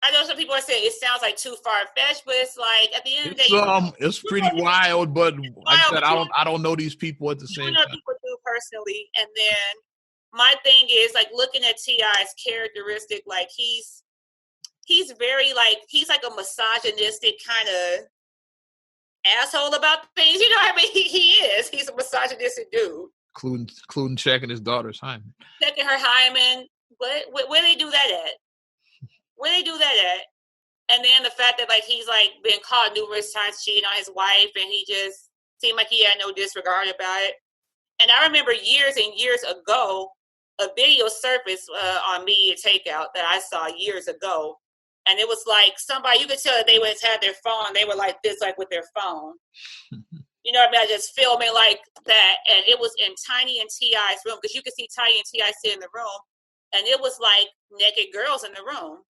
I know some people are saying it sounds like too far fetched, but it's like at the end of the day, it's pretty wild. But like I said, I don't know these people at the same time. People do personally, and then my thing is like looking at T.I.'s characteristic, like he's very like he's like a misogynistic kind of asshole about things. You know what I mean? He is. He's a misogynistic dude. Including checking his daughter's hymen. Checking her hymen. Where they do that at? Where they do that at? And then the fact that like he's like been caught numerous times cheating on his wife, and he just seemed like he had no disregard about it. And I remember years and years ago, a video surfaced on Media Takeout that I saw years ago. And it was like somebody, you could tell that they would had their phone. They were like this, like with their phone. You know what I mean? I just filming like that. And it was in Tiny and T.I.'s room, because you could see Tiny and T.I. sit in the room. And it was like naked girls in the room.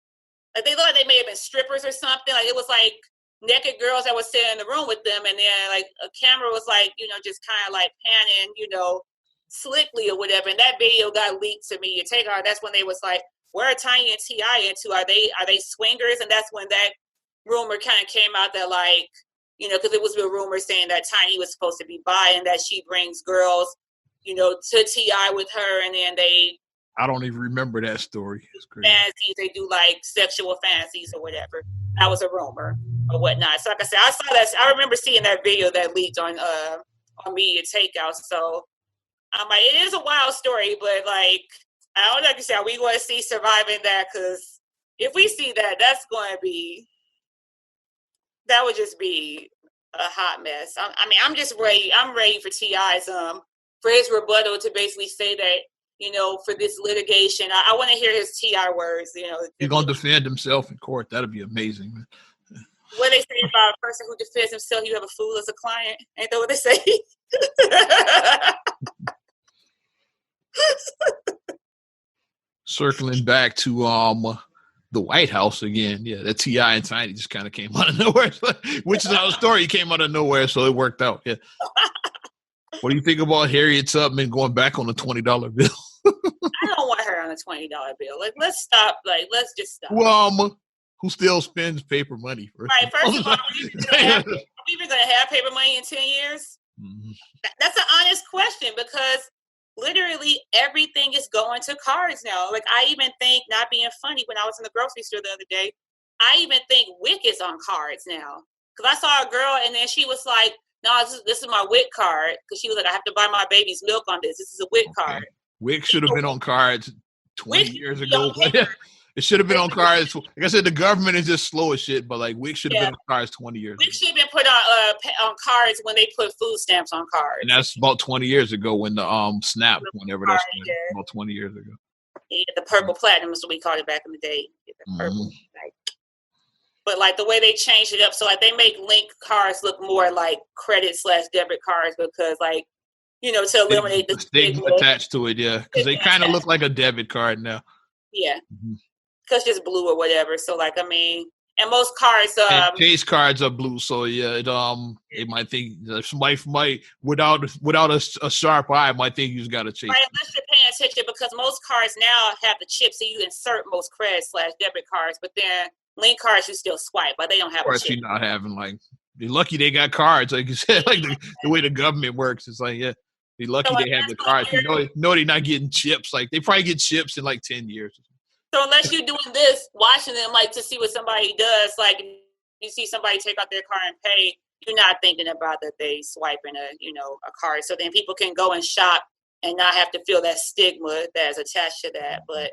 Like they looked like they may have been strippers or something. Like it was like naked girls that were sitting in the room with them. And then like a camera was like, you know, just kind of like panning, you know, slickly or whatever. And that video got leaked to Media Takeout. That's when they was like, where are Tiny and T.I. into? Are they swingers? And that's when that rumor kind of came out that like, you know, because it was a rumor saying that Tiny was supposed to be bi and that she brings girls, you know, to T.I. with her, and then I don't even remember that story. It's crazy. Fantasies, they do like sexual fantasies or whatever. That was a rumor or whatnot. So like I said, I saw that. I remember seeing that video that leaked on Media Takeout. So I'm like, it is a wild story, but like, I don't know, like you said, we want to see surviving that, because if we see that, that would just be a hot mess. I mean, I'm just ready. I'm ready for T.I.'s for his rebuttal to basically say that, you know, for this litigation, I want to hear his T.I. words. You know, he's gonna defend himself in court. That'd be amazing, man. What they say about a person who defends himself, you have a fool as a client. Ain't that what they say? Circling back to the White House again. Yeah, that T.I. and Tiny just kind of came out of nowhere, which is our story. Came out of nowhere, so it worked out. Yeah. What do you think about Harriet Tubman going back on the $20 bill? I don't want her on a $20 bill. Like, let's stop. Like, let's just stop. Well, who still spends paper money? Right. First of all, are we even going to have paper money in 10 years? Mm-hmm. That's an honest question, because literally everything is going to cards now. Like, I even think, not being funny, when I was in the grocery store the other day, I even think WIC is on cards now. Because I saw a girl, and then she was like, no, this is my WIC card. Because she was like, I have to buy my baby's milk on this. This is a WIC card. WIC should have been on cards 20 years ago. It should have been on cards. Like I said, the government is just slow as shit, but like WIC should have been on cards 20 years ago. WIC should have been put on cards when they put food stamps on cards. And that's about 20 years ago when the SNAP, whenever that's about 20 years ago. Yeah, the purple platinum is what we called it back in the day. The purple, but like the way they changed it up, so like they make link cards look more like credit/debit cards, because like, you know, to eliminate the stigma attached to it, yeah, because they kind of look like a debit card now. Yeah, because just blue or whatever. So like, I mean, and most cards, Chase cards are blue, so yeah, it might think somebody might without a sharp eye might think you just got to chase. Right, unless you're paying attention, because most cards now have the chip, so you insert most credit/debit cards, but then link cards you still swipe, but they don't have a chip. Of course, you're not having like. You're lucky they got cards, like you said, like the way the government works. It's like, yeah, they're lucky they have the cards. You know they're not getting chips. Like they probably get chips in like 10 years. So unless you're doing this, watching them like to see what somebody does, like you see somebody take out their card and pay, you're not thinking about that they swiping a card. So then people can go and shop and not have to feel that stigma that's attached to that. But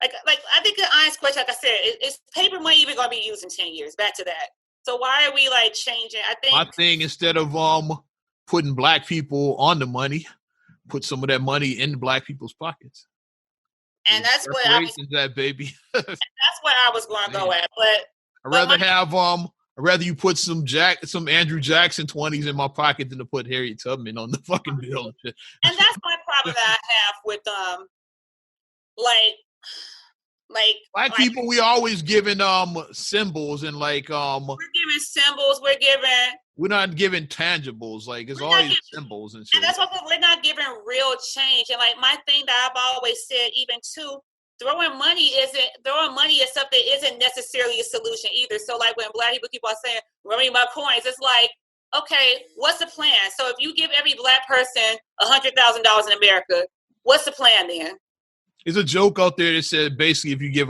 like I think the honest question, like I said, is paper money even going to be used in 10 years? Back to that. So why are we like changing? I think my thing, instead of putting black people on the money, put some of that money in black people's pockets. And that's what I was, that baby. That's what I was going to go at. But I'd rather you put some Andrew Jackson 20s in my pocket than to put Harriet Tubman on the fucking bill. And that's my problem that I have with like Black people, we always giving symbols and we're giving symbols. We're not giving tangibles. Like it's always symbols and shit. And that's what we're not giving real change. And like my thing that I've always said, even too, throwing money is something that isn't necessarily a solution either. So like when Black people keep on saying, "Run me my coins," it's like, okay, what's the plan? So if you give every Black person $100,000 in America, what's the plan then? There's a joke out there that said basically if you give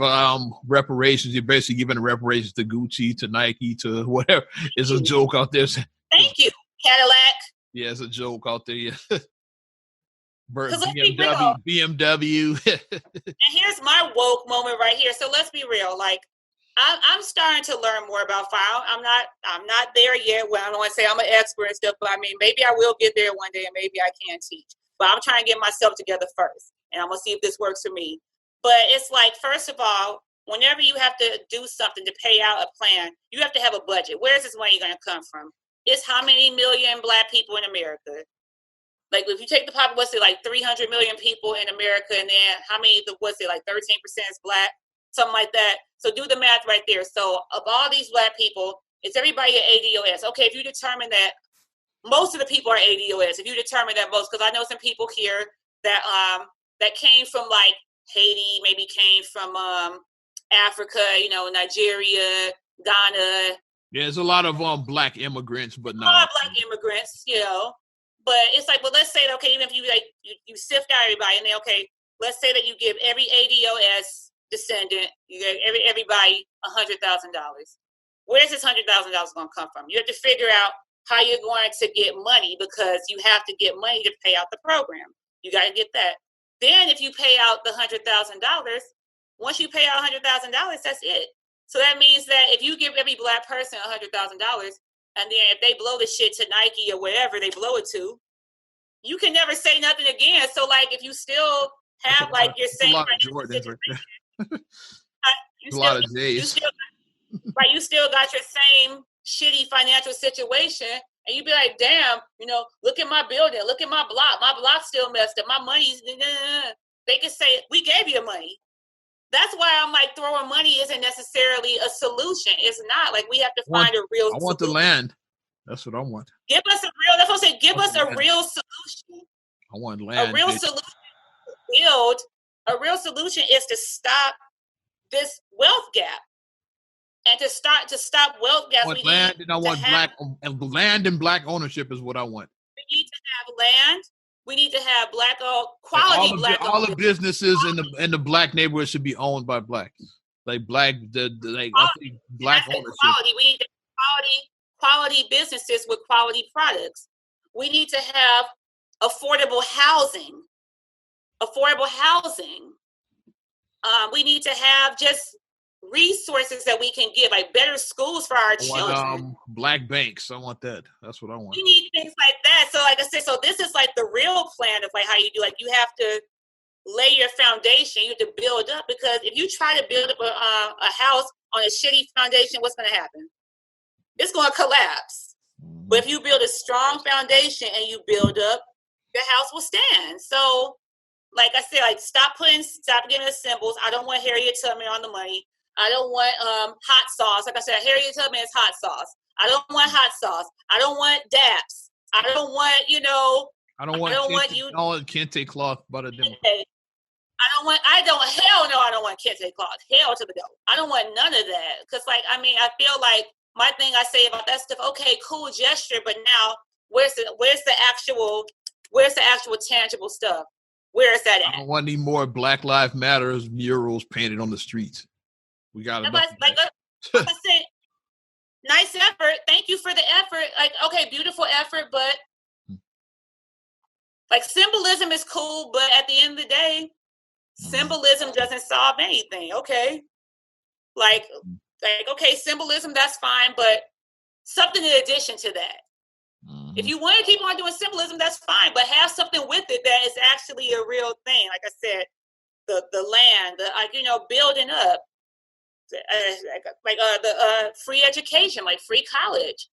reparations, you're basically giving reparations to Gucci, to Nike, to whatever. There's a joke out there. Thank you, Cadillac. Yeah, it's a joke out there. Yeah. BMW. And here's my woke moment right here. So let's be real. Like I'm starting to learn more about fire. I'm not there yet. Well, I don't want to say I'm an expert and stuff, but I mean maybe I will get there one day and maybe I can teach. But I'm trying to get myself together first. And I'm going to see if this works for me. But it's like, first of all, whenever you have to do something to pay out a plan, you have to have a budget. Where is this money going to come from? It's how many million Black people in America? Like, if you take the population, like 300 million people in America, and then how many, like 13% is Black? Something like that. So do the math right there. So of all these Black people, is everybody at ADOS? Okay, if you determine that most of the people are ADOS, if you determine that most, because I know some people here that came from like Haiti, maybe came from Africa, Nigeria, Ghana. Yeah, there's a lot of Black immigrants, but not a lot of Black immigrants, But it's like, well, let's say that, okay, even if you you sift out everybody, and then okay, let's say that you give every ADOS descendant, you give everybody $100,000. Where's this $100,000 going to come from? You have to figure out how you're going to get money because you have to get money to pay out the program. You got to get that. Then if you pay out the $100,000, once you pay out $100,000, that's it. So that means that if you give every Black person $100,000, and then if they blow the shit to Nike or wherever they blow it to, you can never say nothing again. So like if you still have like your same financial situation, you still got your same shitty financial situation. And you'd be like, damn, look at my building, look at my block. My block's still messed up. My money's, they can say, we gave you money. That's why I'm like, throwing money isn't necessarily a solution. It's not. Like, we have to find a real solution. I want the land. That's what I want. Give us that's what I say, give us a real solution. I want land. A real solution to build. A real solution is to stop this wealth gap. And to stop wealth gaps, I want land, and I want land and Black ownership is what I want. We need to have land. We need to have Black quality. All the businesses in the Black neighborhood should be owned by Blacks. Like Black, I think Black ownership. Quality. We need to have quality businesses with quality products. We need to have affordable housing. We need to have just resources that we can give, like better schools for our children. Black banks. I want that. That's what I want. We need things like that. So like I said, so this is like the real plan of like how you do, like you have to lay your foundation, you have to build up, because if you try to build up a house on a shitty foundation, what's going to happen? It's going to collapse. But if you build a strong foundation and you build up, your house will stand. So like I said, like stop giving us symbols. I don't want Harriet Tubman on the money. I don't want hot sauce. Like I said, Harriet Tubman is hot sauce. I don't want hot sauce. I don't want DAPS. I don't want, I don't want kente cloth butter dimmer. I don't want kente cloth. Hell to the no. I don't want none of that. Because I feel like my thing I say about that stuff, okay, cool gesture, but now where's the actual tangible stuff? Where is that at? I don't want any more Black Lives Matters murals painted on the streets. We got enough. Like I said, nice effort. Thank you for the effort. Like, okay, beautiful effort, but like symbolism is cool, but at the end of the day, symbolism doesn't solve anything. Okay. Like, okay, symbolism, that's fine, but something in addition to that. If you want to keep on doing symbolism, that's fine, but have something with it that is actually a real thing. Like I said, the land, building up, the free education, like free college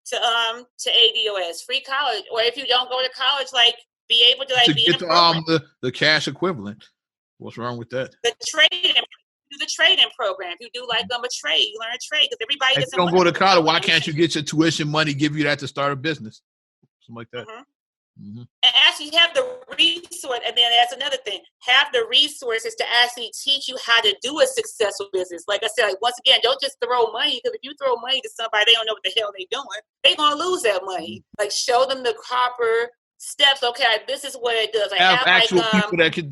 to ADOS, free college, or if you don't go to college, like be able to be get the cash equivalent. What's wrong with that? The trade do the trading program. If you do like a trade, you learn a trade because everybody If doesn't. you don't go to college, why can't you get your tuition money, give you that to start a business? Something like that. And actually have the resource, and then that's another thing, have the resources to actually teach you how to do a successful business. Like I said, like, once again, don't just throw money, because if you throw money to somebody, they don't know what the hell they're doing. They're going to lose that money. Like, show them the proper steps. Okay, this is what it does. Like, have actual people that could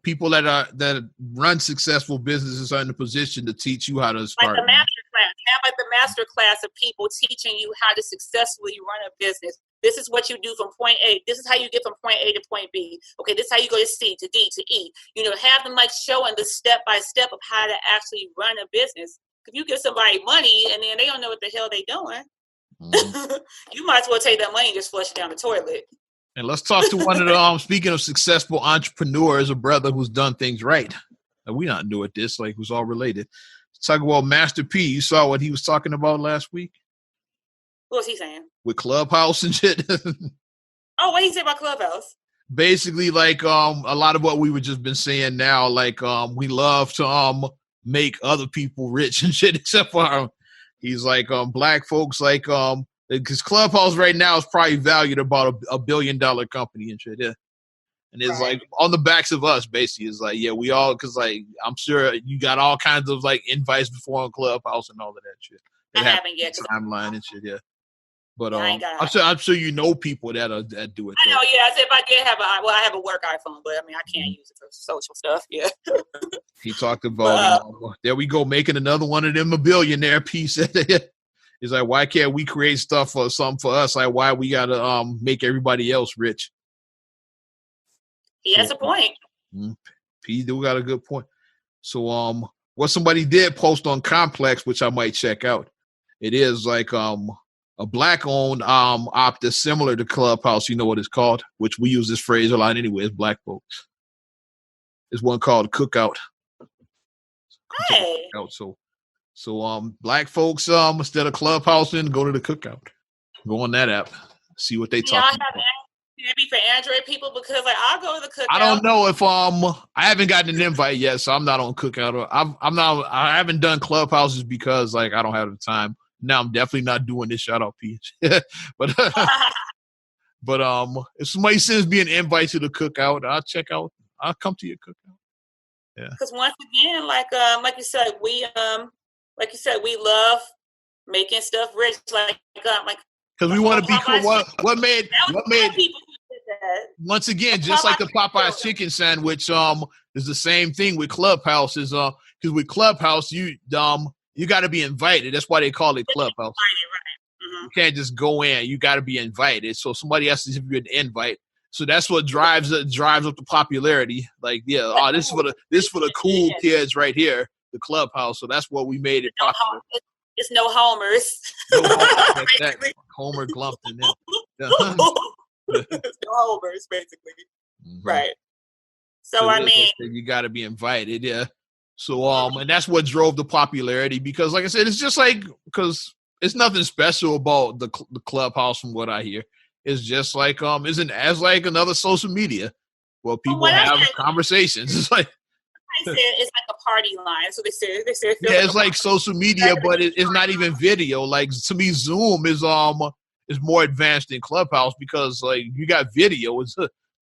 people that run successful businesses are in the position to teach you how to start. Like the master class. Have like the master class of people teaching you how to successfully run a business. This is what you do from point A. This is how you get from point A to point B. Okay, this is how you go to C to D to E. You know, have them like showing the step by step of how to actually run a business. If you give somebody money and then they don't know what the hell they're doing, you might as well take that money and just flush it down the toilet. And let's talk to one of the speaking of successful entrepreneurs, a brother who's done things right. We're not doing this, like, who's all related. Let's talk about Master P. You saw what he was talking about last week? What was he saying? With Clubhouse and shit. Oh, what did he say about Clubhouse? Basically, like, a lot of what we were just been saying now, like, we love to make other people rich and shit, except for he's like, black folks, like, because Clubhouse right now is probably valued about $1 billion company and shit, yeah. And it's like on the backs of us, basically. It's like, yeah, we all, because like I'm sure you got all kinds of like invites before on Clubhouse and all of that shit. I haven't yet. Timeline and shit, yeah. But I'm sure you know people that do it. I know, yeah. I said if I did have I have a work iPhone, but I mean I can't use it for social stuff. Yeah. He talked about there we go, making another one of them a billionaire piece. He's like, why can't we create stuff for something for us? Like, why we gotta make everybody else rich? He has a point. P do got a good point. So what somebody did post on Complex, which I might check out. It is like a black-owned Optus similar to Clubhouse. You know what it's called? Which we use this phrase a lot anyway. It's black folks. There's one called Cookout. Hey. So black folks instead of Clubhousing, go to the Cookout. Go on that app. See what they talk about. Can it be for Android people? Because like I'll go to the Cookout. I don't know if I haven't gotten an invite yet, so I'm not on Cookout. I haven't done Clubhouses because like I don't have the time. Now I'm definitely not doing this. Shout out P. but if somebody sends me an invite to the Cookout, I'll check out. I'll come to your Cookout. Yeah. Because once again, like you said, we love making stuff rich. Because we want to be cool. What made people once again, just like the Popeye's chicken sandwich, is the same thing with Clubhouse. Is because with Clubhouse, you got to be invited. That's why they call it Clubhouse. Right. You can't just go in. You got to be invited. So somebody has to give you an invite. So that's what drives up the popularity. Like, yeah, this is for the cool kids right here, the Clubhouse. So that's what we made it popular. It's no homers. Homer Glumpton. Yeah. It's no homers, basically. Mm-hmm. Right. So I mean, you got to be invited, yeah. So and that's what drove the popularity because, like I said, it's just like because it's nothing special about the Clubhouse from what I hear. It's just like isn't as like another social media where people have conversations. It's like. They said it's like a party line. So they said yeah, it's like social media, but it's not even video. Like to me, Zoom is more advanced than Clubhouse because like you got video.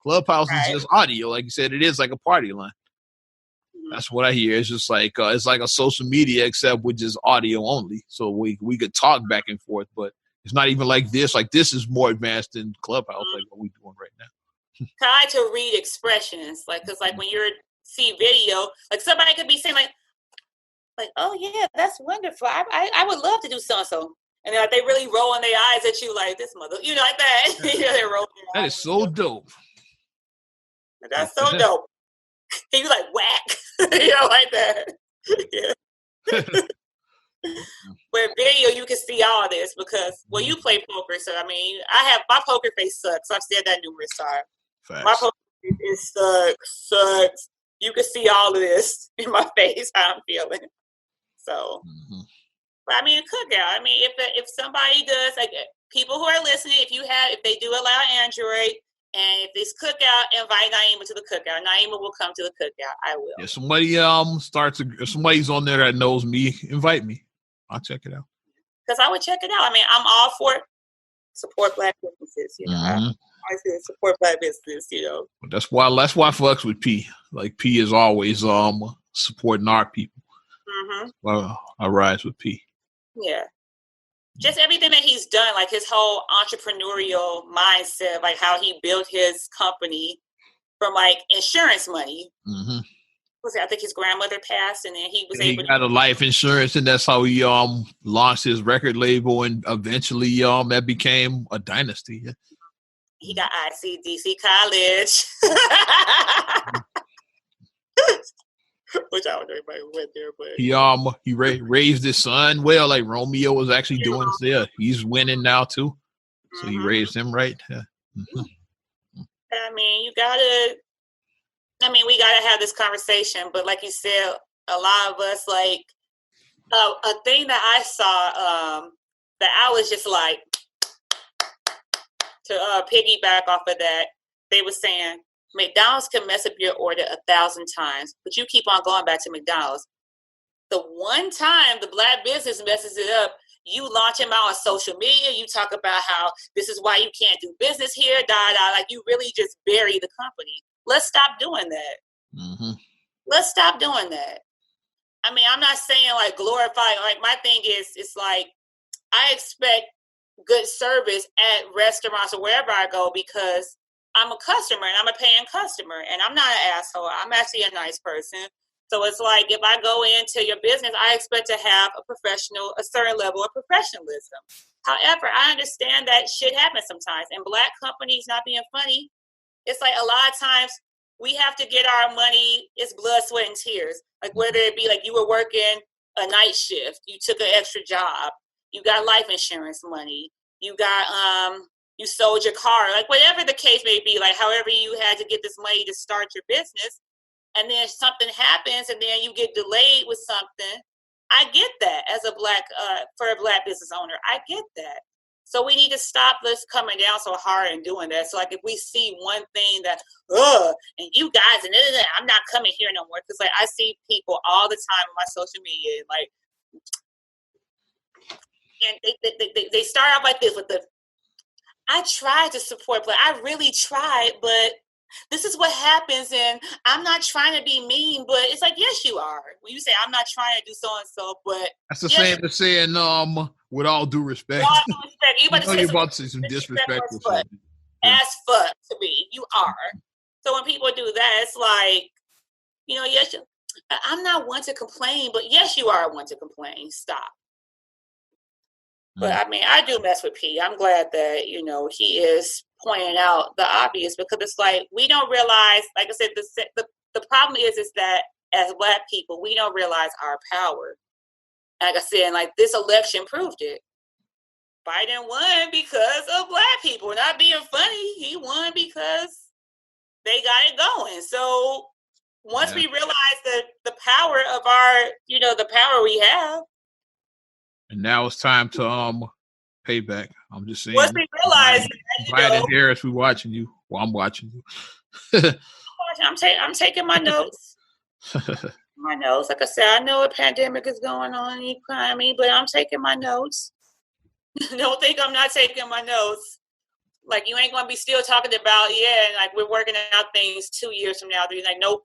Clubhouse is just audio. Like you said, it is like a party line. Mm-hmm. That's what I hear. It's just like it's like a social media except with just audio only. So we could talk back and forth, but it's not even like this. Like this is more advanced than Clubhouse, like what we're doing right now. Try to read expressions, like because like when you're see video, like somebody could be saying like oh yeah, that's wonderful. I would love to do so. And then like, they really rolling their eyes at you like this mother, you know, like that. They're rolling their eyes. Is so dope. That's so dope. And you like whack, you know, like that. Yeah. With video, you can see all this because you play poker, so I mean, my poker face sucks. I've said that numerous times. Facts. My poker face sucks. You can see all of this in my face, how I'm feeling. So, but I mean, Cookout. I mean, if somebody does, like people who are listening, if they do allow Android And if this cookout, invite Naima to the cookout. Naima will come to the cookout. I will. Yeah, somebody if somebody's on there that knows me, invite me. I'll check it out. Because I would check it out. I mean, I'm all for support Black businesses. You know, I say support Black business. You know, that's why I fucks with P. Like P is always supporting our people. Well, I rise with P. Yeah. Just everything that he's done, like his whole entrepreneurial mindset, like how he built his company from like insurance money. I think his grandmother passed, and then he was able to got a life insurance, and that's how he launched his record label, and eventually that became a dynasty. Yeah. He got ICDC College. Which I don't know anybody went there, but he raised his son well. Like Romeo was actually doing this. Yeah, he's winning now too. So he raised him right. Yeah. I mean, we gotta have this conversation. But like you said, a lot of us like a thing that I saw that I was just like to piggyback off of that. They were saying, McDonald's can mess up your order 1,000 times, but you keep on going back to McDonald's. The one time the Black business messes it up, you launch them out on social media. You talk about how this is why you can't do business here, like you really just bury the company. Let's stop doing that. Let's stop doing that. I mean, I'm not saying like glorify. Like my thing is, it's like I expect good service at restaurants or wherever I go because I'm a customer and I'm a paying customer and I'm not an asshole. I'm actually a nice person. So it's like if I go into your business, I expect to have a certain level of professionalism. However, I understand that shit happens sometimes. And Black companies not being funny, it's like a lot of times we have to get our money, it's blood, sweat, and tears. Like whether it be like you were working a night shift, you took an extra job, you got life insurance money, you got you sold your car, like whatever the case may be, like however you had to get this money to start your business, and then something happens and then you get delayed with something. I get that as a for a Black business owner, I get that. So we need to stop this coming down so hard and doing that. So like if we see one thing that, and you guys, and I'm not coming here no more. Cause like I see people all the time on my social media, like, and they start off like this with I tried to support, but I really tried, but this is what happens, and I'm not trying to be mean, but it's like, yes, you are. When you say, I'm not trying to do so-and-so, but... That's the same as saying, with all due respect. With all due respect. You're about to say some disrespectful shit. As fuck to me. You are. So when people do that, it's like, yes, I'm not one to complain, but yes, you are one to complain. Stop. But I mean, I do mess with P. I'm glad that, he is pointing out the obvious because it's like, we don't realize, like I said, the problem is that as Black people, we don't realize our power. Like I said, like this election proved it. Biden won because of Black people. Not being funny, he won because they got it going. So once we realize the power of our, the power we have, and now it's time to pay back. I'm just saying. Once we realize Biden Harris, we watching you. Well, I'm watching you. I'm taking my notes. My notes. Like I said, I know a pandemic is going on in the economy, but I'm taking my notes. Don't think I'm not taking my notes. Like you ain't gonna be still talking about, like we're working out things 2 years from now. You're like, nope.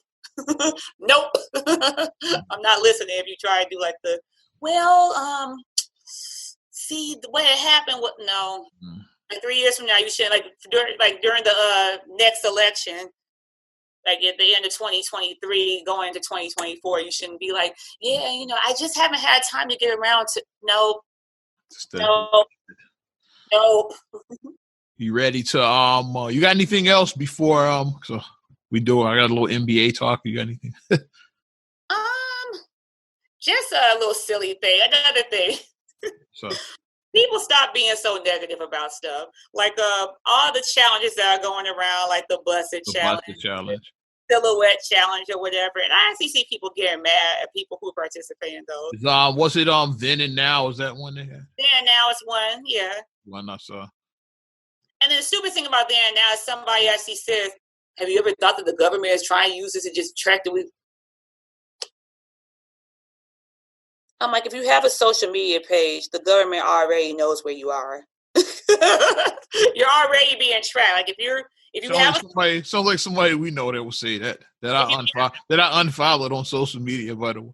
Nope. I'm not listening if you try to do like see the way it happened. No. Like 3 years from now, you should during the next election, like at the end of 2023, going into 2024, you shouldn't be like, I just haven't had time to get around to. No. You ready to you got anything else before so I got a little NBA talk. You got anything? Just a little silly thing. Another thing. So people stop being so negative about stuff. Like all the challenges that are going around, like the busted challenge, silhouette challenge, or whatever. And I actually see people getting mad at people who participate in those. Was it Then and Now? Is that one they had? Then and Now is one, yeah. One I saw. And then the stupid thing about that now is somebody actually says, have you ever thought that the government is trying to use this to just track the... I'm like, if you have a social media page, the government already knows where you are. You're already being tracked. Like if you have somebody, sounds like somebody we know that will say that I unfollowed on social media, by the way.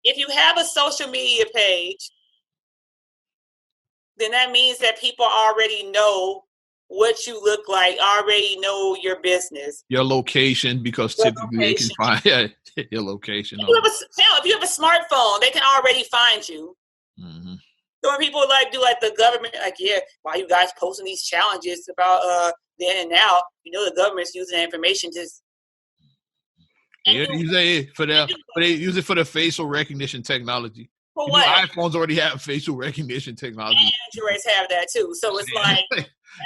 If you have a social media page, then that means that people already know what you look like, already know your business, your location, because typically they can find your location. If you have a smartphone, they can already find you. Mm-hmm. So when people do the government, why you guys posting these challenges about then and now? The government's using that information to. They use it for the facial recognition technology. For what? iPhones already have facial recognition technology. Androids have that too. So it's like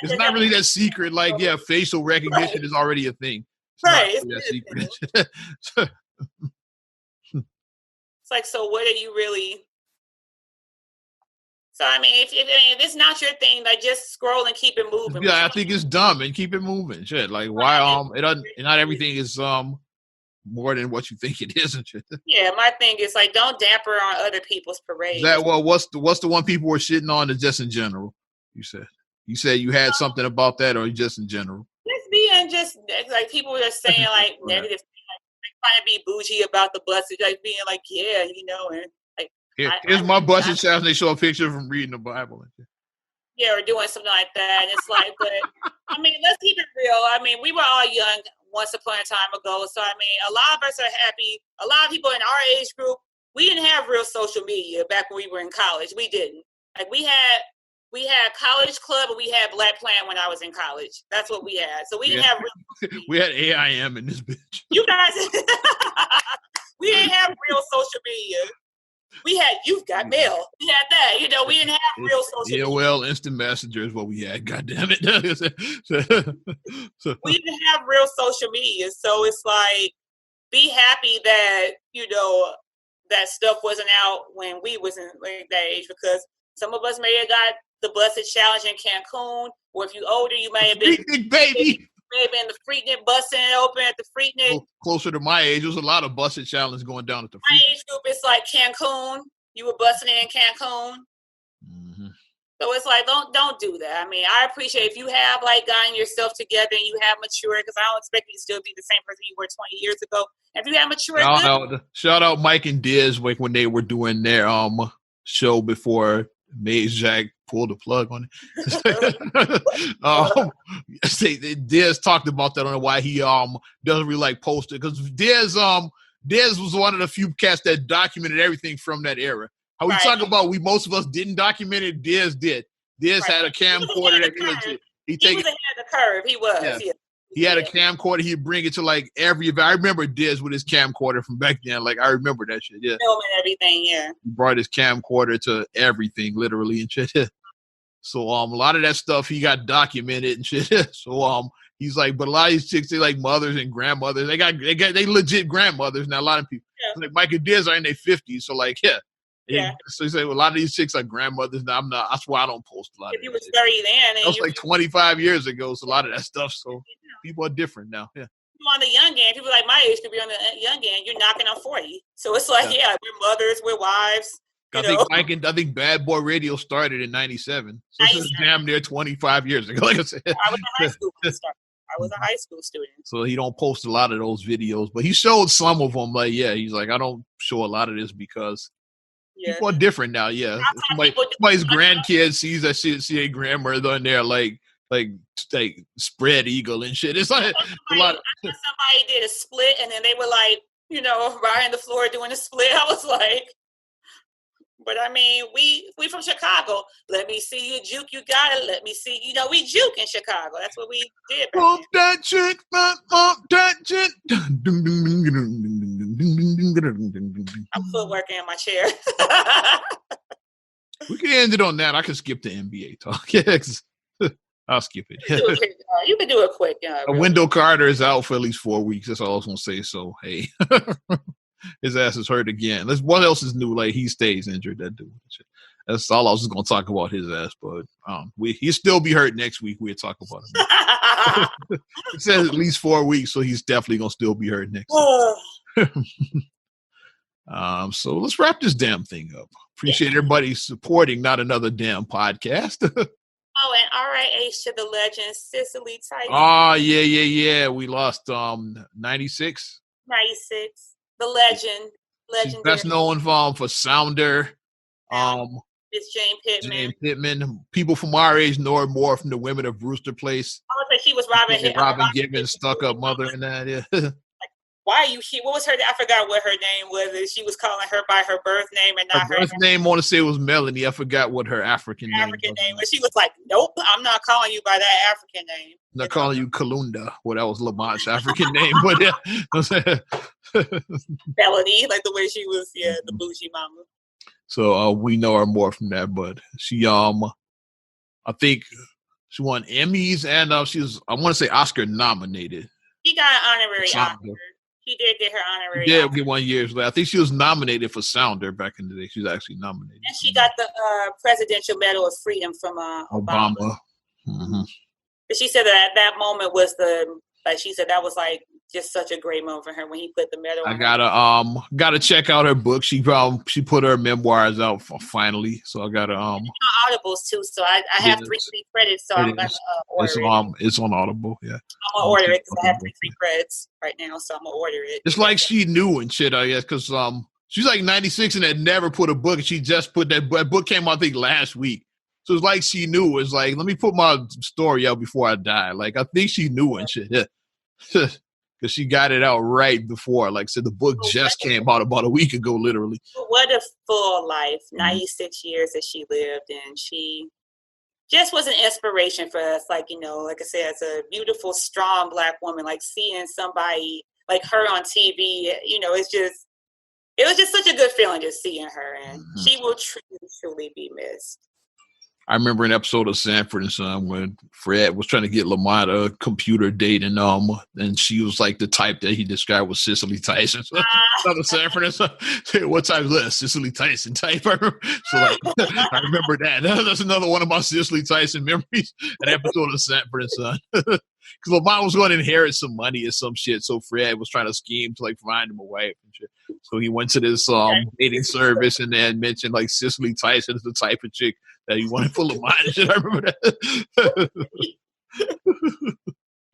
it's not really that secret. Like, facial recognition is already a thing. It's not secret. It's like, so what are you really? So I mean, if it's not your thing, like just scroll and keep it moving. Yeah, I think it's dumb and keep it moving. Shit, like why it doesn't. Not everything is more than what you think it is, and shit. Yeah, my thing is like don't damper on other people's parades. What's the one people were shitting on? Is just in general. You said you had something about that, or just in general. Just being like people were just saying like negative, like trying to be bougie about the buses, like being like and like. Here's my busted child, and they show a picture of him reading the Bible. Yeah, or doing something like that. And it's like, but I mean, let's keep it real. I mean, we were all young once upon a time ago. So I mean, a lot of us are happy. A lot of people in our age group, we didn't have real social media back when we were in college. We didn't. Like we had College Club and we had Black Plan when I was in college. That's what we had. So we didn't have real we had AIM in this bitch. You guys we didn't have real social media. We had You've Got Mail. We had that. We didn't have real social media. Yeah, well, Instant Messenger is what we had. God damn it. We didn't have real social media. So it's like, be happy that, that stuff wasn't out when we was in that age, because some of us may have got the Busted Challenge in Cancun, or if you're older, you may have been baby. May have been the Freaknik busting open at the Freaknik. Closer to my age, there was a lot of busted challenges going down at the Freaknik. My age group is like Cancun. You were busting in Cancun. Mm-hmm. So it's like, don't do that. I mean, I appreciate if you have gotten yourself together and you have matured, because I don't expect you to still be the same person you were 20 years ago. If you have matured, shout out Mike and Diz when they were doing their show before Maze Jack pulled the plug on it. Diz talked about that on why he doesn't really like posting, because Diz was one of the few cats that documented everything from that era. How we talk about most of us didn't document it, Diz did. Diz had a camcorder that he was ahead of the curve. He was. Yeah. He had a camcorder. He'd bring it to every event. I remember Diz with his camcorder from back then. I remember that shit. Yeah. Filming everything. Yeah. He brought his camcorder to everything, literally, and shit. So a lot of that stuff he got documented and shit. So he's like, but a lot of these chicks, they like mothers and grandmothers. They legit grandmothers. Now a lot of people, like Mike and Diz, are in their 50s. So yeah. So you say, well, a lot of these chicks are grandmothers. Now I'm not. That's why I don't post a lot. If you was 30 then, that was 25 years ago. So a lot of that stuff. So people are different now. Yeah. On the young end, people like my age could be on the young end. You're knocking on 40. So it's like, we're mothers, we're wives. I think Bad Boy Radio started in 97. So this is damn near 25 years ago. Like I said, I was a high school student. So he don't post a lot of those videos, but he showed some of them. He's like, I don't show a lot of this because people are different now. Yeah. Somebody's grandkid sees that shit, see a grandmother in there, like spread eagle and shit. It's like a lot. Somebody did a split and then they were riding the floor doing a split. I was like, but I mean, we from Chicago. Let me see you juke. You got it. Let me see. We juke in Chicago. That's what we did. Pump that chick. Pump that chick. I'm footworking in my chair. We can end it on that. I can skip the NBA talk. Yes. I'll skip it. You can do it quick. Wendell Carter is out for at least 4 weeks. That's all I was going to say. So, hey. His ass is hurt again. What else is new? He stays injured, that dude. That's all I was going to talk about his ass, but he'll still be hurt next week. We'll talk about him. It says at least 4 weeks, so he's definitely going to still be hurt next week. So let's wrap this damn thing up. Appreciate everybody supporting Not Another Damn Podcast. Oh, and RIH to the legend, Cicely Tyson. Oh, yeah. We lost 96. 96. The legend. She's best known for Sounder. It's Jane Pittman. People from our age know her more from the Women of Brewster Place. Oh, but she was Robin Gibbons' stuck-up mother and that, yeah. Why are you here? What was her? I forgot what her name was. She was calling her by her birth name and not her birth name. I want to say it was Melanie. I forgot what her African name was. She was like, "Nope, I'm not calling you by that African name. I'm not calling you Kalunda." Well, that was Lamont's African name, but yeah. Melanie, like the way she was, the bougie mama. So we know her more from that, but she, I think she won Emmys and she was, I want to say, Oscar nominated. She got an honorary Oscar. She did get her honorary. Yeah, get 1 year later. I think she was nominated for Sounder back in the day. She was actually nominated. And she got the Presidential Medal of Freedom from Obama. Mm-hmm. But she said that at that moment was she said that was like just such a great moment for her when he put the medal. I gotta check out her book. She put her memoirs out finally, so I gotta Audibles too. So I have 3 free credits, so I'm gonna order it. It's on Audible, yeah. I'm gonna order it because I have 3 free credits right now, so I'm gonna order it. It's like she knew and shit, I guess, because she's like 96 and had never put a book, and she just put that book came out I think last week. So it's like she knew. It's like, let me put my story out before I die. Like I think she knew and shit. Yeah. Because she got it out right before. Like I said, the book just came out about a week ago, literally. What a full life. 96 years that she lived, and she just was an inspiration for us. Like, like I said, as a beautiful, strong Black woman, like seeing somebody like her on TV, it was just such a good feeling just seeing her, and she will truly be missed. I remember an episode of Sanford and Son when Fred was trying to get Lamont a computer date, and she was like the type that he described was Cicely Tyson. So Sanford and Son, what type is that? Cicely Tyson type. I remember that. That's another one of my Cicely Tyson memories. An episode of Sanford and Son. Because Lamont was going to inherit some money or some shit, so Fred was trying to scheme to like find him a wife and shit. So he went to this dating service and then mentioned like Cicely Tyson is the type of chick that he wanted for Lamont and shit. I remember that.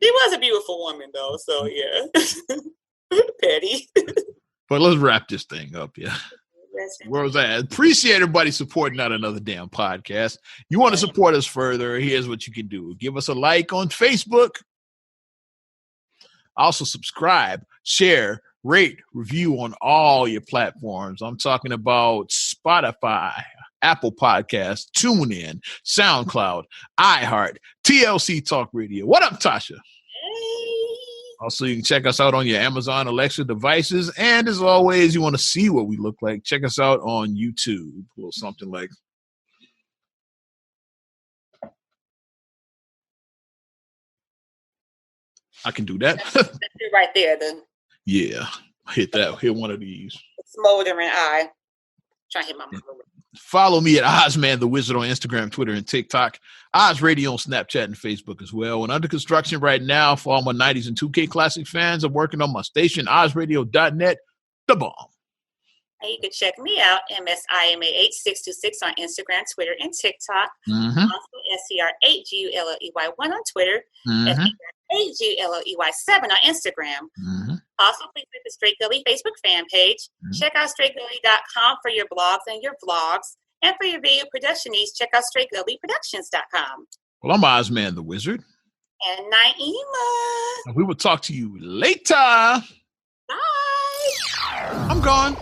She was a beautiful woman though, so yeah. Petty. But let's wrap this thing up, yeah. Where was I? Appreciate everybody supporting Not Another Damn Podcast. You want to support us further, here's what you can do. Give us a like on Facebook. Also subscribe, share, rate, review on all your platforms. I'm talking about Spotify, Apple Podcasts, TuneIn, SoundCloud, iHeart, TLC Talk Radio. What up, Tasha? Hey. Also, you can check us out on your Amazon Alexa devices. And as always, you want to see what we look like, check us out on YouTube or something like. I can do that. That's it right there, then. Yeah. Hit one of these. Smoldering eye. Trying to hit my mama. Follow me at Ozman the Wizard on Instagram, Twitter, and TikTok. Oz Radio on Snapchat and Facebook as well. And under construction right now for all my 90s and 2K Classic fans, I'm working on my station, OzRadio.net, the bomb. And you can check me out, MSIMA8626 on Instagram, Twitter, and TikTok. Mm-hmm. Also, SCR8GULLEY1 on Twitter. Mm-hmm. SCR8GULLEY7 on Instagram. Mm-hmm. Also, please visit the Straight Gully Facebook fan page. Mm-hmm. Check out straightgully.com for your blogs and your vlogs. And for your video production needs, check out straightgullyproductions.com. Well, I'm Ozman the Wizard. And Naima. And we will talk to you later. Bye. I'm gone.